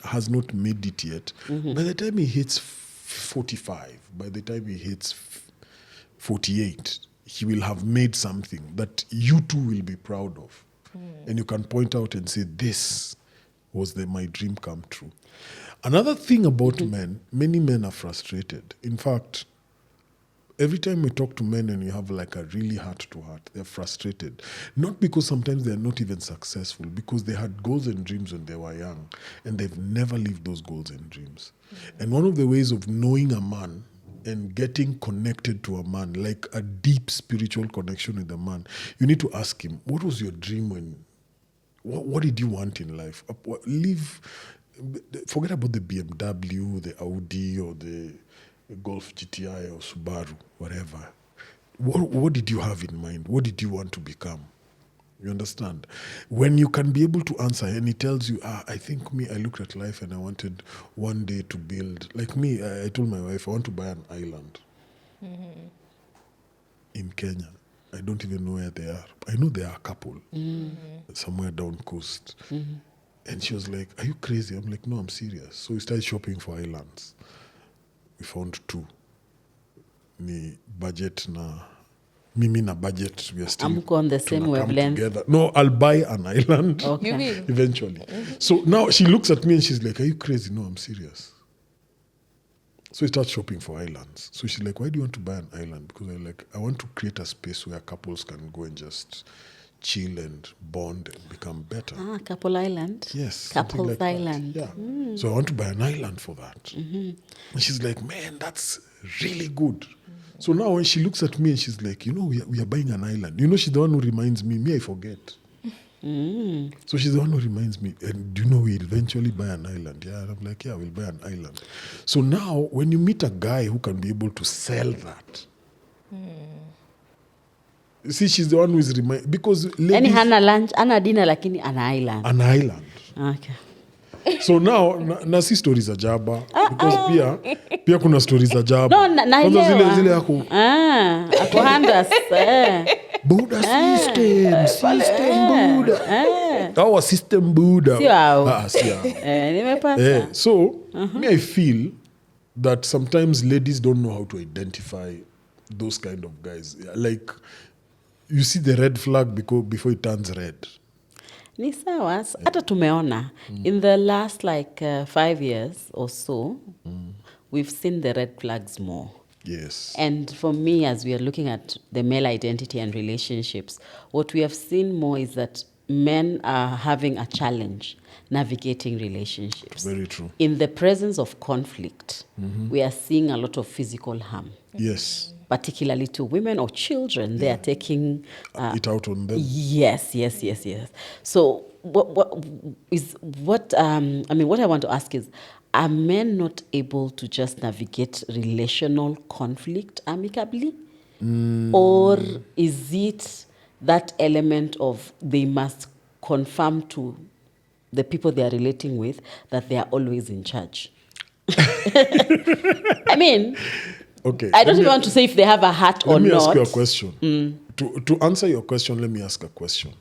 has not made it yet, by the time he hits 45, by the time he hits 48, he will have made something that you too will be proud of. And you can point out and say, this was my dream come true. Another thing about men, many men are frustrated. In fact, every time we talk to men and you have like a really heart-to-heart, they're frustrated. Not because sometimes they're not even successful, because they had goals and dreams when they were young, and they've never lived those goals and dreams. And one of the ways of knowing a man and getting connected to a man, like a deep spiritual connection with a man, you need to ask him, what was your dream what did you want in life? Forget about the BMW, the Audi, or the Golf GTI or Subaru, whatever. What did you have in mind? What did you want to become? You understand? When you can be able to answer and he tells you, I think I looked at life and I wanted one day to build, like me, I told my wife, I want to buy an island in Kenya. I don't even know where they are. I know there are a couple somewhere down coast. And she was like, are you crazy? I'm like, no, I'm serious. So we started shopping for islands. We found 2. Ni budget Mimi na budget. We are still I'm on the same wavelength. together. No, I'll buy an island Okay. You will? eventually. So now she looks at me and she's like, are you crazy? No, I'm serious. So we start shopping for islands. So she's like, why do you want to buy an island? Because I want to create a space where couples can go and just chill and bond and become better. Couple Island. Yes. Couples like Island. That. Yeah. So I want to buy an island for that. And she's like, man, that's really good. So now when she looks at me and she's like, we are buying an island. She's the one who reminds me. I forget. So she's the one who reminds me. And do you know we'll eventually buy an island? Yeah. And I'm like, yeah, we'll buy an island. So now when you meet a guy who can be able to sell that, see, she's the one who is reminding, because ladies, Any hana lunch, ana dinner lakini ana island. an island. Okay. So now na si stories za jaba, because pia kuna stories za jaba. No, Kwanza naelewa. zile yako Ako handas. Buddha system Buddha. Our system Buddha. Sio hao. Si hao. Nimepata. So me, I feel that sometimes ladies don't know how to identify those kind of guys. Like, you see the red flag before it turns red. Ni sawa. Hata tumeona in the last like 5 years or so, we've seen the red flags more. Yes. And for me, as we are looking at the male identity and relationships, what we have seen more is that men are having a challenge navigating relationships. Very true. In the presence of conflict, we are seeing a lot of physical harm. Yes. Particularly to women or children, they are taking It out on them. Yes. So what I want to ask is, are men not able to just navigate relational conflict amicably? Or is it that element of they must conform to the people they are relating with that they are always in charge? I mean, Okay. I don't even want to say if they have a heart or not. Let me ask you a question. To answer your question, let me ask a question.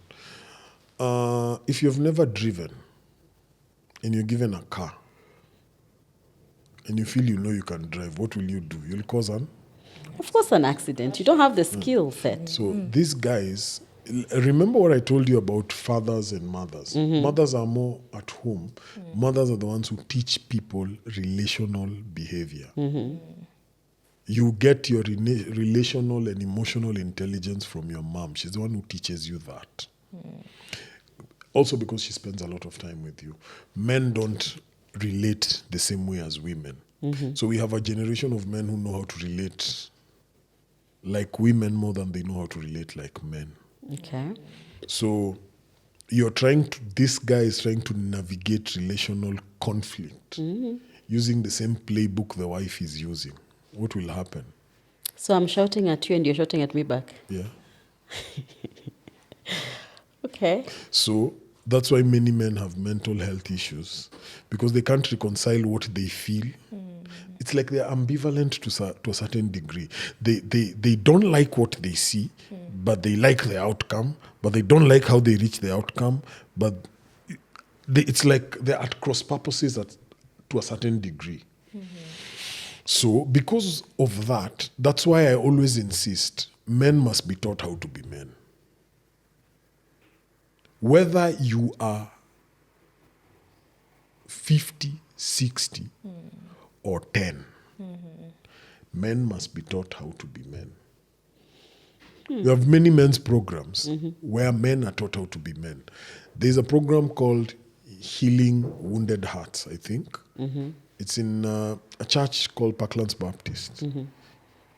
If you've never driven and you're given a car and you feel you know you can drive, what will you do? You'll cause an? Of course, an accident. You don't have the skill set. So these guys, remember what I told you about fathers and mothers. Mothers are more at home. Mothers are the ones who teach people relational behavior. You get your relational and emotional intelligence from your mom. She's the one who teaches you that. Also because she spends a lot of time with you. Men don't relate the same way as women. So we have a generation of men who know how to relate like women more than they know how to relate like men. Okay. So this guy is trying to navigate relational conflict using the same playbook the wife is using. What will happen? So I'm shouting at you and you're shouting at me back. Yeah. Okay. So that's why many men have mental health issues, because they can't reconcile what they feel. It's like they're ambivalent to a certain degree. They don't like what they see, but they like the outcome, but they don't like how they reach the outcome. But it's like they're at cross purposes to a certain degree. So because of that, that's why I always insist, men must be taught how to be men. Whether you are 50, 60, or 10, men must be taught how to be men. You have many men's programs where men are taught how to be men. There's a program called Healing Wounded Hearts, I think. It's in a church called Parklands Baptist.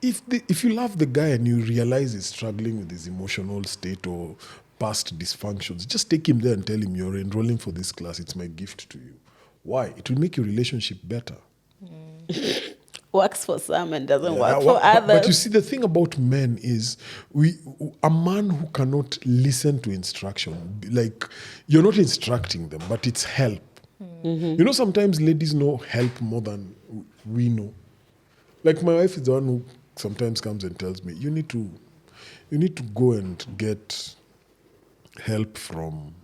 If you love the guy and you realize he's struggling with his emotional state or past dysfunctions, just take him there and tell him, you're enrolling for this class. It's my gift to you. Why? It will make your relationship better. Works for some and doesn't work for others. But you see, the thing about men is a man who cannot listen to instruction, like you're not instructing them, but it's help. You know, sometimes ladies know help more than we know. Like my wife is the one who sometimes comes and tells me, you need to go and get help from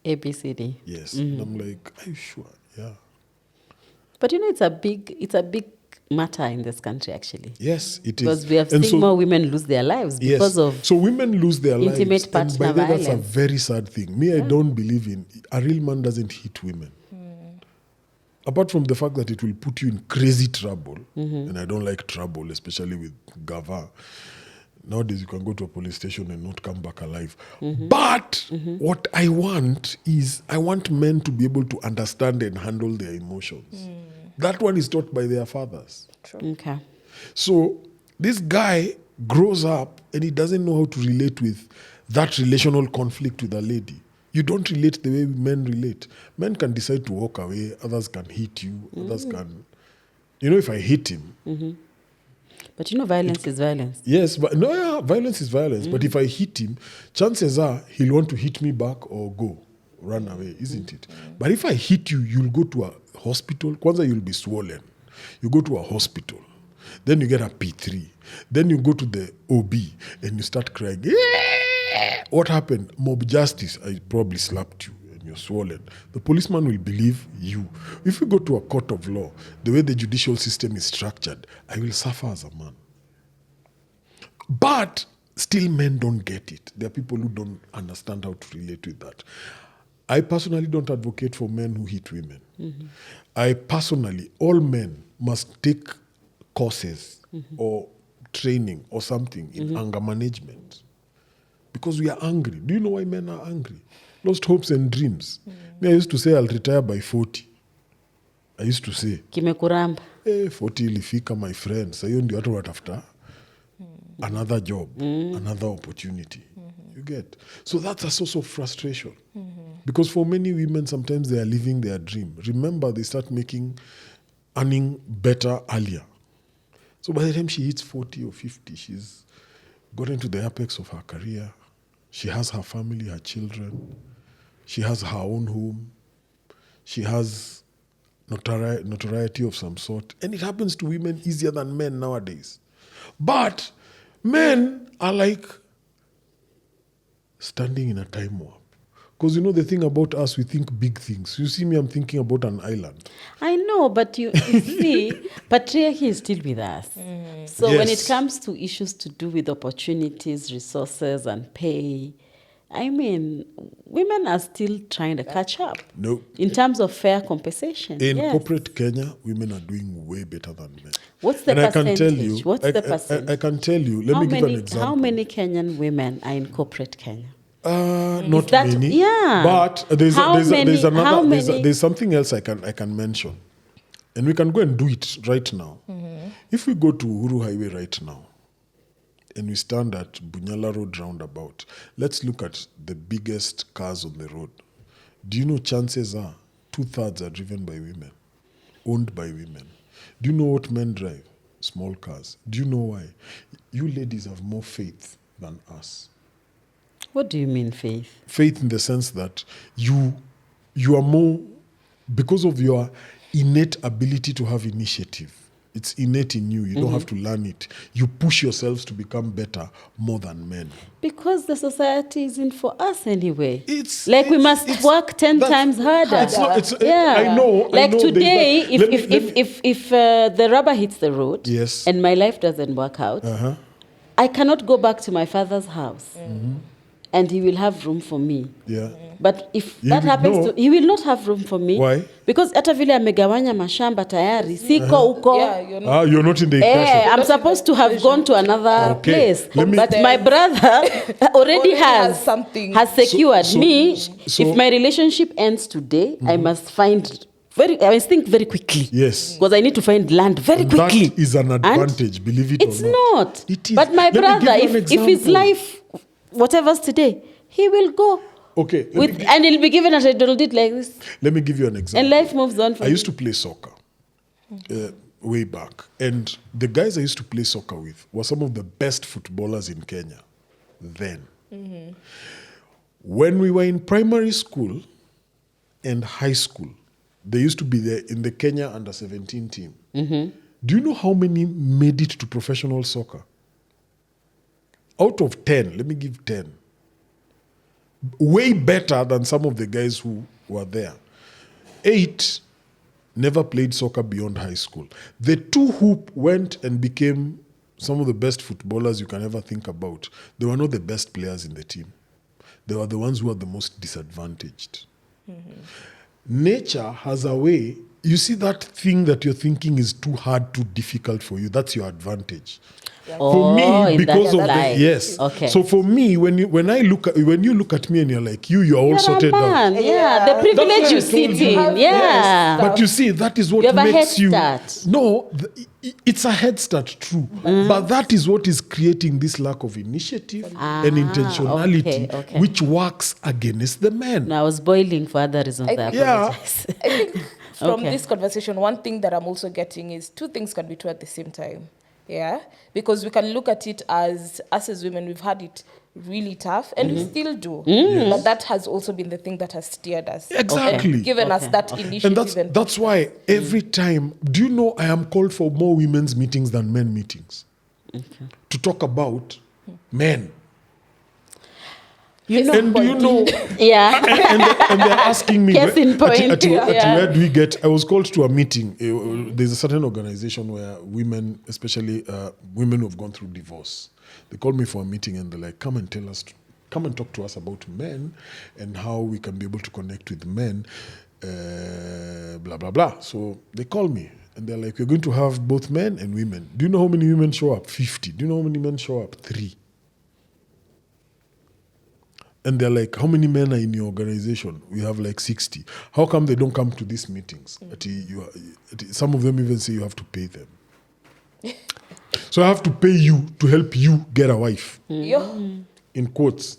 ABCD. Yes. And I'm like, are you sure? Yeah. But you know, it's a big matter in this country, actually. Yes, it is. Because we have seen more women lose their lives because of so women lose their intimate lives. partner And by that, violence. that's a very sad thing. I don't believe in a real man doesn't hit women. Apart from the fact that it will put you in crazy trouble, and I don't like trouble, especially with Gava. Nowadays, you can go to a police station and not come back alive. But what I want is, I want men to be able to understand and handle their emotions. That one is taught by their fathers. True. Okay. So this guy grows up and he doesn't know how to relate with that relational conflict with a lady. You don't relate the way men relate. Men can decide to walk away. Others can hit you. Others can... You know, if I hit him... But you know, violence is violence. Yes, but violence is violence. But if I hit him, chances are he'll want to hit me back or run away, isn't it? But if I hit you, you'll go to a hospital. Kwanzaa, you'll be swollen. You go to a hospital. Then you get a P3. Then you go to the OB and you start crying. What happened? Mob justice. I probably slapped you and you're swollen. The policeman will believe you. If you go to a court of law, the way the judicial system is structured, I will suffer as a man. But still men don't get it. There are people who don't understand how to relate with that. I personally don't advocate for men who hit women. I personally, all men must take courses or training or something in anger management. Because we are angry. Do you know why men are angry? Lost hopes and dreams. Me, I used to say I'll retire by 40. I used to say. Kimekuramba. 40 ilifika, my friend. Sa hiyo ndio watu watafuta another job, another opportunity. You get? So that's a source of frustration. Because for many women, sometimes they are living their dream. Remember, they start earning better earlier. So by the time she hits 40 or 50, she's gotten to the apex of her career. She has her family, her children. She has her own home. She has notoriety of some sort. And it happens to women easier than men nowadays. But men are like standing in a time warp. Because you know the thing about us, we think big things. You see me, I'm thinking about an island. I know, but you see, patriarchy is still with us. So when it Yes. comes to issues to do with opportunities, resources, and pay, I mean, women are still trying to catch up. No. In terms of fair compensation. In yes. corporate Kenya, women are doing way better than men. What's the and percentage? I can tell you, What's the percentage? I can tell you. Let me give an example. How many Kenyan women are in corporate Kenya? Not that- many. yeah. But there's How many- how many- there's something else I can mention, and we can go and do it right now. If we go to Uhuru Highway right now, and we stand at Bunyala Road roundabout, let's look at the biggest cars on the road. Do you know chances are 2/3 are driven by women, owned by women? Do you know what men drive? Small cars. Do you know why? You ladies have more faith than us. What do you mean, Faith? Faith in the sense that you are more, because of your innate ability to have initiative. It's innate in you. You don't have to learn it. You push yourselves to become better more than men. Because the society isn't for us anyway. It's like we it's- must it's- work 10 that's- times harder. It's not, it's, Yeah. I know. Like there's today, that. Let me- if the rubber hits the road Yes. and my life doesn't work out, I cannot go back to my father's house and he will have room for me. Yeah. But if He that will- happens no. to, he will not have room for me. Why? Because hata vile amegawanya mashamba tayari, siko uko. Yeah, you're not. You're not in the equation. I'm supposed to have gone to another Okay. place, Let me- but my brother already has has something. has secured So- me. so- If my relationship ends today, I must I must think very quickly. Yes. Because I need to find land very quickly. That is an And advantage, believe it it's or not. It is. But my Let me give brother, you an if his example. life, whatever's today, he will go. Okay. And he'll be given a schedule deed like this. Let me give you an example. And life moves on for I him. used to play soccer way back. And the guys I used to play soccer with were some of the best footballers in Kenya then. When we were in primary school and high school, they used to be there in the Kenya under-17 team. Do you know how many made it to professional soccer? Out of 10, let me give 10. Way better than some of the guys who were there. 8 never played soccer beyond high school. The 2 who went and became some of the best footballers you can ever think about, they were not the best players in the team. They were the ones who were the most disadvantaged. Nature has a way, you see that thing that you're thinking is too hard, too difficult for you, that's your advantage. For me, in because that of light. the yes. Okay. So for me, when you look at me and you're like, you're all You're a sorted man, out. yeah. The privilege That's you what I told sit you. in, yeah. But you see, that is what You have a makes head you. start. No, it's a head start, true. But that is what is creating this lack of initiative and intentionality, okay. which works against the men. No, I was boiling for other reasons. I Yeah. apologize. I think from Okay. this conversation, one thing that I'm also getting is 2 things can be true at the same time. Yeah, because we can look at it as us as women, we've had it really tough, and we still do. But that has also been the thing that has steered us, Exactly. and given us Okay. that And initiative. that's why every time, do you know I am called for more women's meetings than men meetings? To talk about men. You know, And do you know, yeah. and they're asking me, Case in point. where do we get? I was called to a meeting. There's a certain organization where women, especially women who have gone through divorce, they called me for a meeting and they're like, come and talk to us about men and how we can be able to connect with men, blah, blah, blah. So they called me and they're like, we're going to have both men and women. Do you know how many women show up? 50. Do you know how many men show up? 3. And they're like, how many men are in your organization? We have like 60. How come they don't come to these meetings? Some of them even say you have to pay them. So I have to pay you to help you get a wife. In quotes.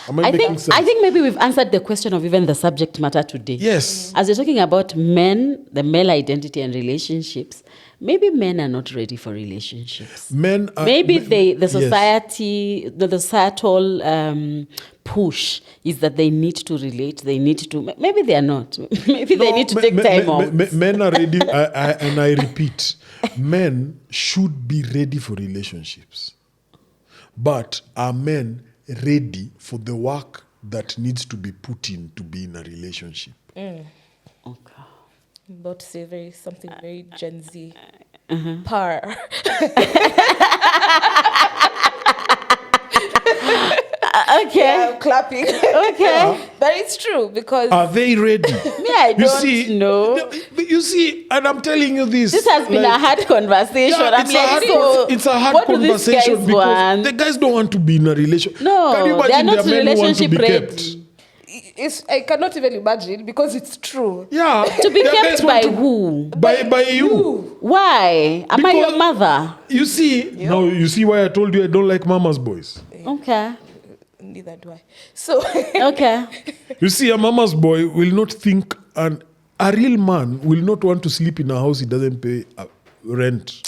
I think maybe we've answered the question of even the subject matter today. Yes. As you're talking about men, the male identity and relationships, maybe men are not ready for relationships. Men are... Maybe the yes. society, the societal push is that they need to relate, they need to... Maybe they are not. Maybe they need to take time off. Men are ready, and I repeat, men should be ready for relationships. But are men ready for the work that needs to be put in to be in a relationship? Okay. I'm about to say something very Gen Z. Par. Okay. Yeah, I'm clapping. Okay. But it's true because... Are they ready? I don't know. But you see, and I'm telling you this. This has been a hard conversation. Yeah, it's a hard conversation because want? the guys don't want to be in a relationship. No, can you they are imagine not their men who want to relationship be ready. kept? I cannot even imagine because it's true. Yeah. To be their kept guys by want to- who? By you. Why? Am I your Because- mother? You see, now you see why I told you I don't like mama's boys. Okay. Neither do I. So... Okay. You see, a mama's boy will not think, and a real man will not want to sleep in a house he doesn't pay rent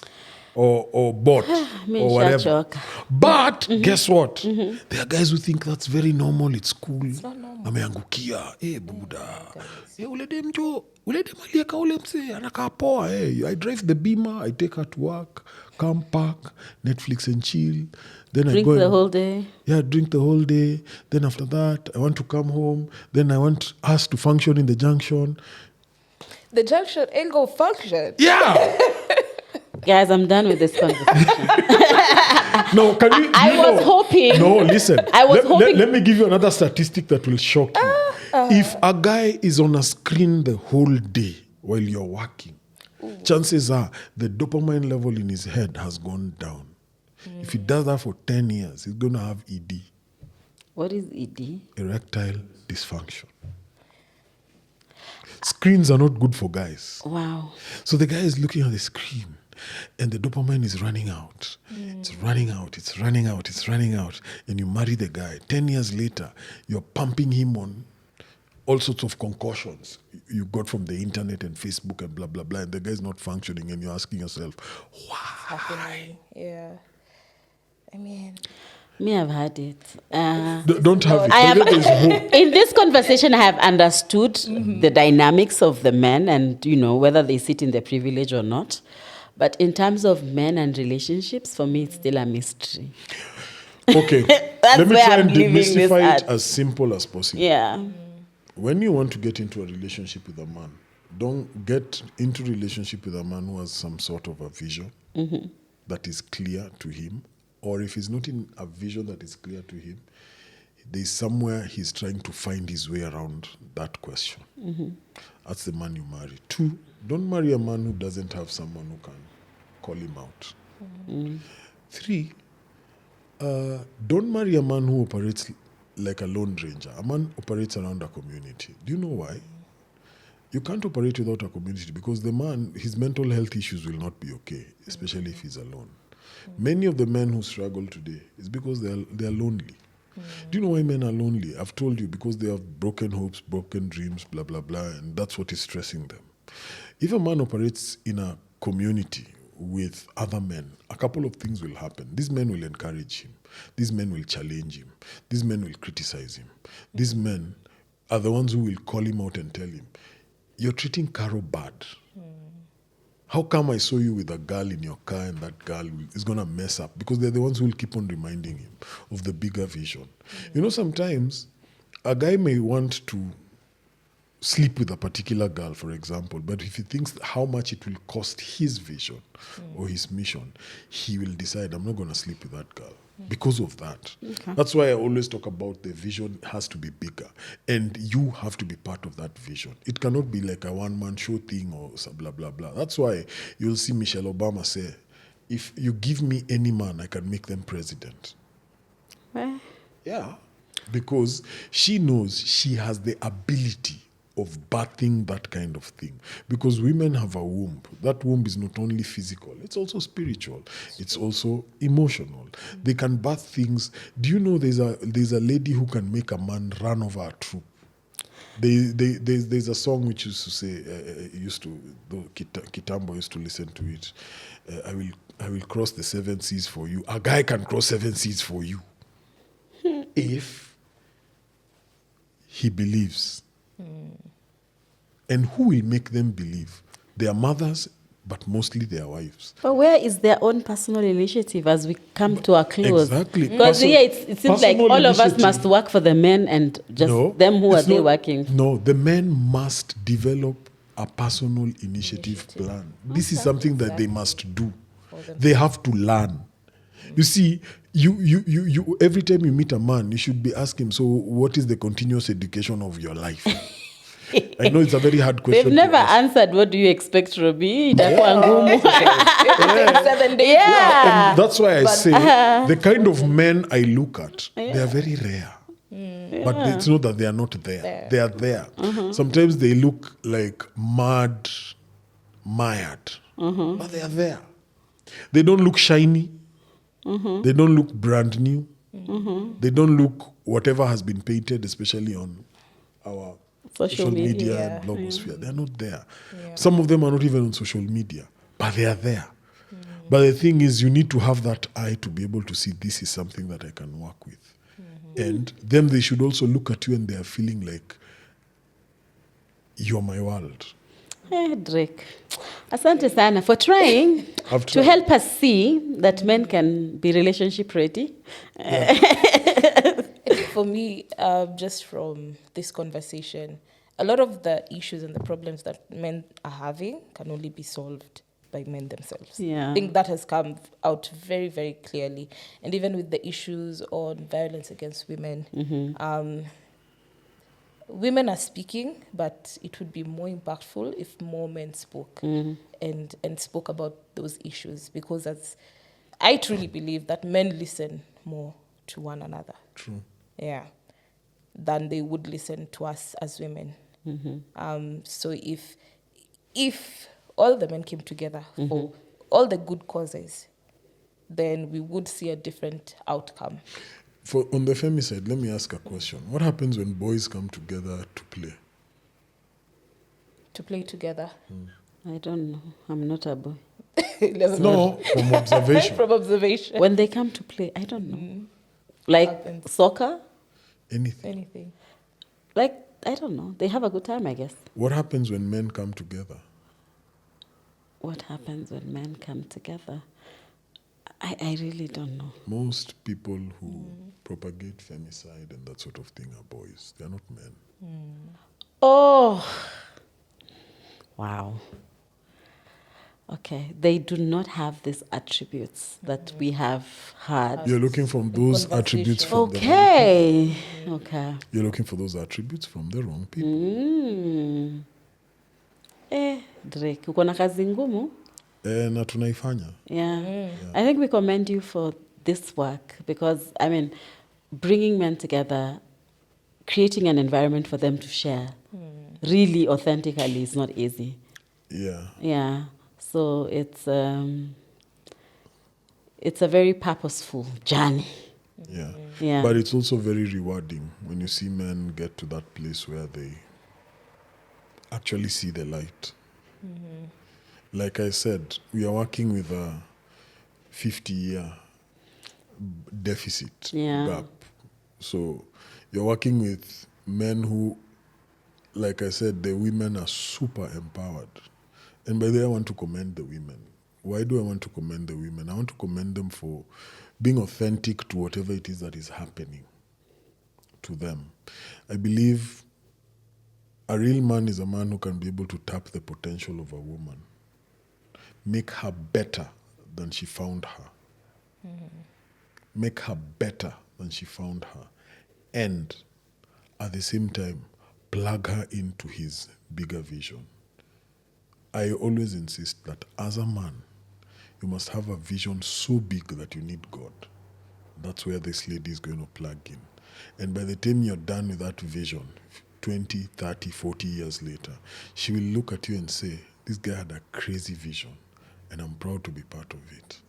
or bought or whatever. Joke. But guess what? There are guys who think that's very normal. It's cool. Ameangukia. Buda. Ule dem alieka ule mse anakaa poa. I drive the Beamer. I take her to work. Come back. Netflix and chill. Then Drink I go the whole day. Yeah, drink the whole day. Then after that, I want to come home. Then I want us to function in the junction. The junction ain't gonna function. Yeah. Guys, I'm done with this conversation. No, can you? I was hoping. No, listen. I was hoping. Let me give you another statistic that will shock you. If a guy is on a screen the whole day while you're working, chances are the dopamine level in his head has gone down. If he does that for 10 years, he's going to have ED. What is ED? Erectile dysfunction. Screens are not good for guys. Wow. So the guy is looking at the screen and the dopamine is running out. It's running out, it's running out, it's running out. And you marry the guy. 10 years later, you're pumping him on all sorts of concoctions you got from the internet and Facebook and blah, blah, blah. And the guy's not functioning and you're asking yourself, why? Happening. Yeah. I mean... Me, I've had it. Don't have it. I have, There's hope. in this conversation, I have understood the dynamics of the men and, whether they sit in their privilege or not. But in terms of men and relationships, for me, it's still a mystery. Okay. That's Let me where try I'm and leaving this demystify it at. as simple as possible. Yeah. When you want to get into a relationship with a man, don't get into a relationship with a man who has some sort of a vision that is clear to him. Or if he's not in a vision that is clear to him, there's somewhere he's trying to find his way around that question. That's the man you marry. 2, don't marry a man who doesn't have someone who can call him out. 3, don't marry a man who operates like a lone ranger. A man operates around a community. Do you know why? You can't operate without a community because the man, his mental health issues will not be okay, especially if he's alone. Many of the men who struggle today is because they are lonely. Do you know why men are lonely? I've told you, because they have broken hopes, broken dreams, blah, blah, blah, and that's what is stressing them. If a man operates in a community with other men, a couple of things will happen. These men will encourage him. These men will challenge him. These men will criticize him. These men are the ones who will call him out and tell him, you're treating Caro bad. How come I saw you with a girl in your car and that girl is going to mess up? Because they're the ones who will keep on reminding him of the bigger vision. You know, sometimes a guy may want to sleep with a particular girl, for example, but if he thinks how much it will cost his vision or his mission, he will decide, I'm not going to sleep with that girl. Because of that. Okay. That's why I always talk about the vision has to be bigger. And you have to be part of that vision. It cannot be like a one-man show thing or blah, blah, blah. That's why you'll see Michelle Obama say, if you give me any man, I can make them president. Well. Yeah. Because she knows she has the ability of birthing that kind of thing. Because women have a womb. That womb is not only physical, it's also spiritual. It's also emotional. They can birth things. Do you know there's a lady who can make a man run over a troop? There's a song which used to say, Kitambo used to listen to it. I will cross the 7 seas for you. A guy can cross 7 seas for you. If he believes. And who will make them believe? Their mothers, but mostly their wives. But where is their own personal initiative as we come to a close? Exactly. Because it seems like all of us must work for the men and just them who are they working. No, the men must develop a personal initiative plan. This is something that they must do. They have to learn. You see, you every time you meet a man, you should be asking, so what is the continuous education of your life? I know it's a very hard question. They've never answered, what do you expect, Robbie? Itakuwa ngumu. 7 days. Yeah. And that's why I say the kind of men I look at, they are very rare. But it's not that they are not there. They are there. Sometimes they look like mired. But they are there. They don't look shiny. They don't look brand new. They don't look whatever has been painted, especially on our social media and blogosphere. They're not there. Some of them are not even on social media, but they are there. But the thing is, you need to have that eye to be able to see this is something that I can work with. And then they should also look at you and they are feeling like you're my world. Hey, Drake. Asante sana for trying to help us see that men can be relationship ready. For me, just from this conversation, a lot of the issues and the problems that men are having can only be solved by men themselves. Yeah. I think that has come out very, very clearly. And even with the issues on violence against women, women are speaking, but it would be more impactful if more men spoke and spoke about those issues. Because I truly believe that men listen more to one another. True. Yeah, than they would listen to us as women. So if all the men came together for all the good causes, then we would see a different outcome. On the femicide, let me ask a question. What happens when boys come together to play? To play together? I don't know. I'm not a boy. No, from observation. From observation. When they come to play, I don't know. Like soccer? Anything. Like, I don't know. They have a good time, I guess. What happens when men come together? What happens when men come together? I really don't know. Most people who propagate femicide and that sort of thing are boys. They're not men. Oh. Wow. Okay. They do not have these attributes that we have had. You're looking for those attributes from the wrong people. Okay. You're looking for those attributes from the wrong people. Drake, uko na kazi ngumu? Na tunaifanya. Yeah. I think we commend you for this work because, I mean, bringing men together, creating an environment for them to share really authentically is not easy. Yeah. Yeah. So it's a very purposeful journey. Yeah. Yeah. But it's also very rewarding when you see men get to that place where they actually see the light. Like I said, we are working with a 50-year deficit gap. So you're working with men who, like I said, the women are super empowered. And by the way, I want to commend the women. Why do I want to commend the women? I want to commend them for being authentic to whatever it is that is happening to them. I believe a real man is a man who can be able to tap the potential of a woman, make her better than she found her. Make her better than she found her. And at the same time, plug her into his bigger vision. I always insist that as a man, you must have a vision so big that you need God. That's where this lady is going to plug in. And by the time you're done with that vision, 20, 30, 40 years later, she will look at you and say, this guy had a crazy vision, and I'm proud to be part of it.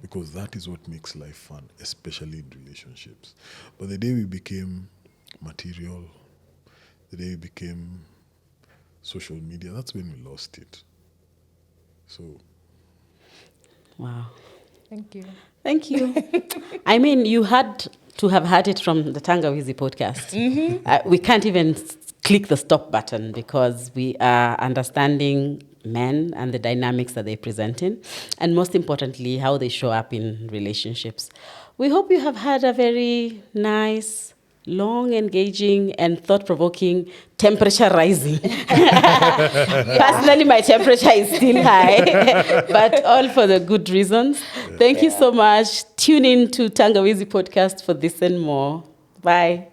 Because that is what makes life fun, especially in relationships. But the day we became material, the day we became social media, that's when we lost it. So. Wow. Thank you. Thank you. I mean, you had to have had it from the Tangawizi podcast. We can't even click the stop button because we are understanding men and the dynamics that they present in, and most importantly, how they show up in relationships. We hope you have had a very nice, long, engaging, and thought-provoking temperature rising. Personally, my temperature is still high, but all for the good reasons. Thank you so much. Tune in to Tangawizi Podcast for this and more. Bye.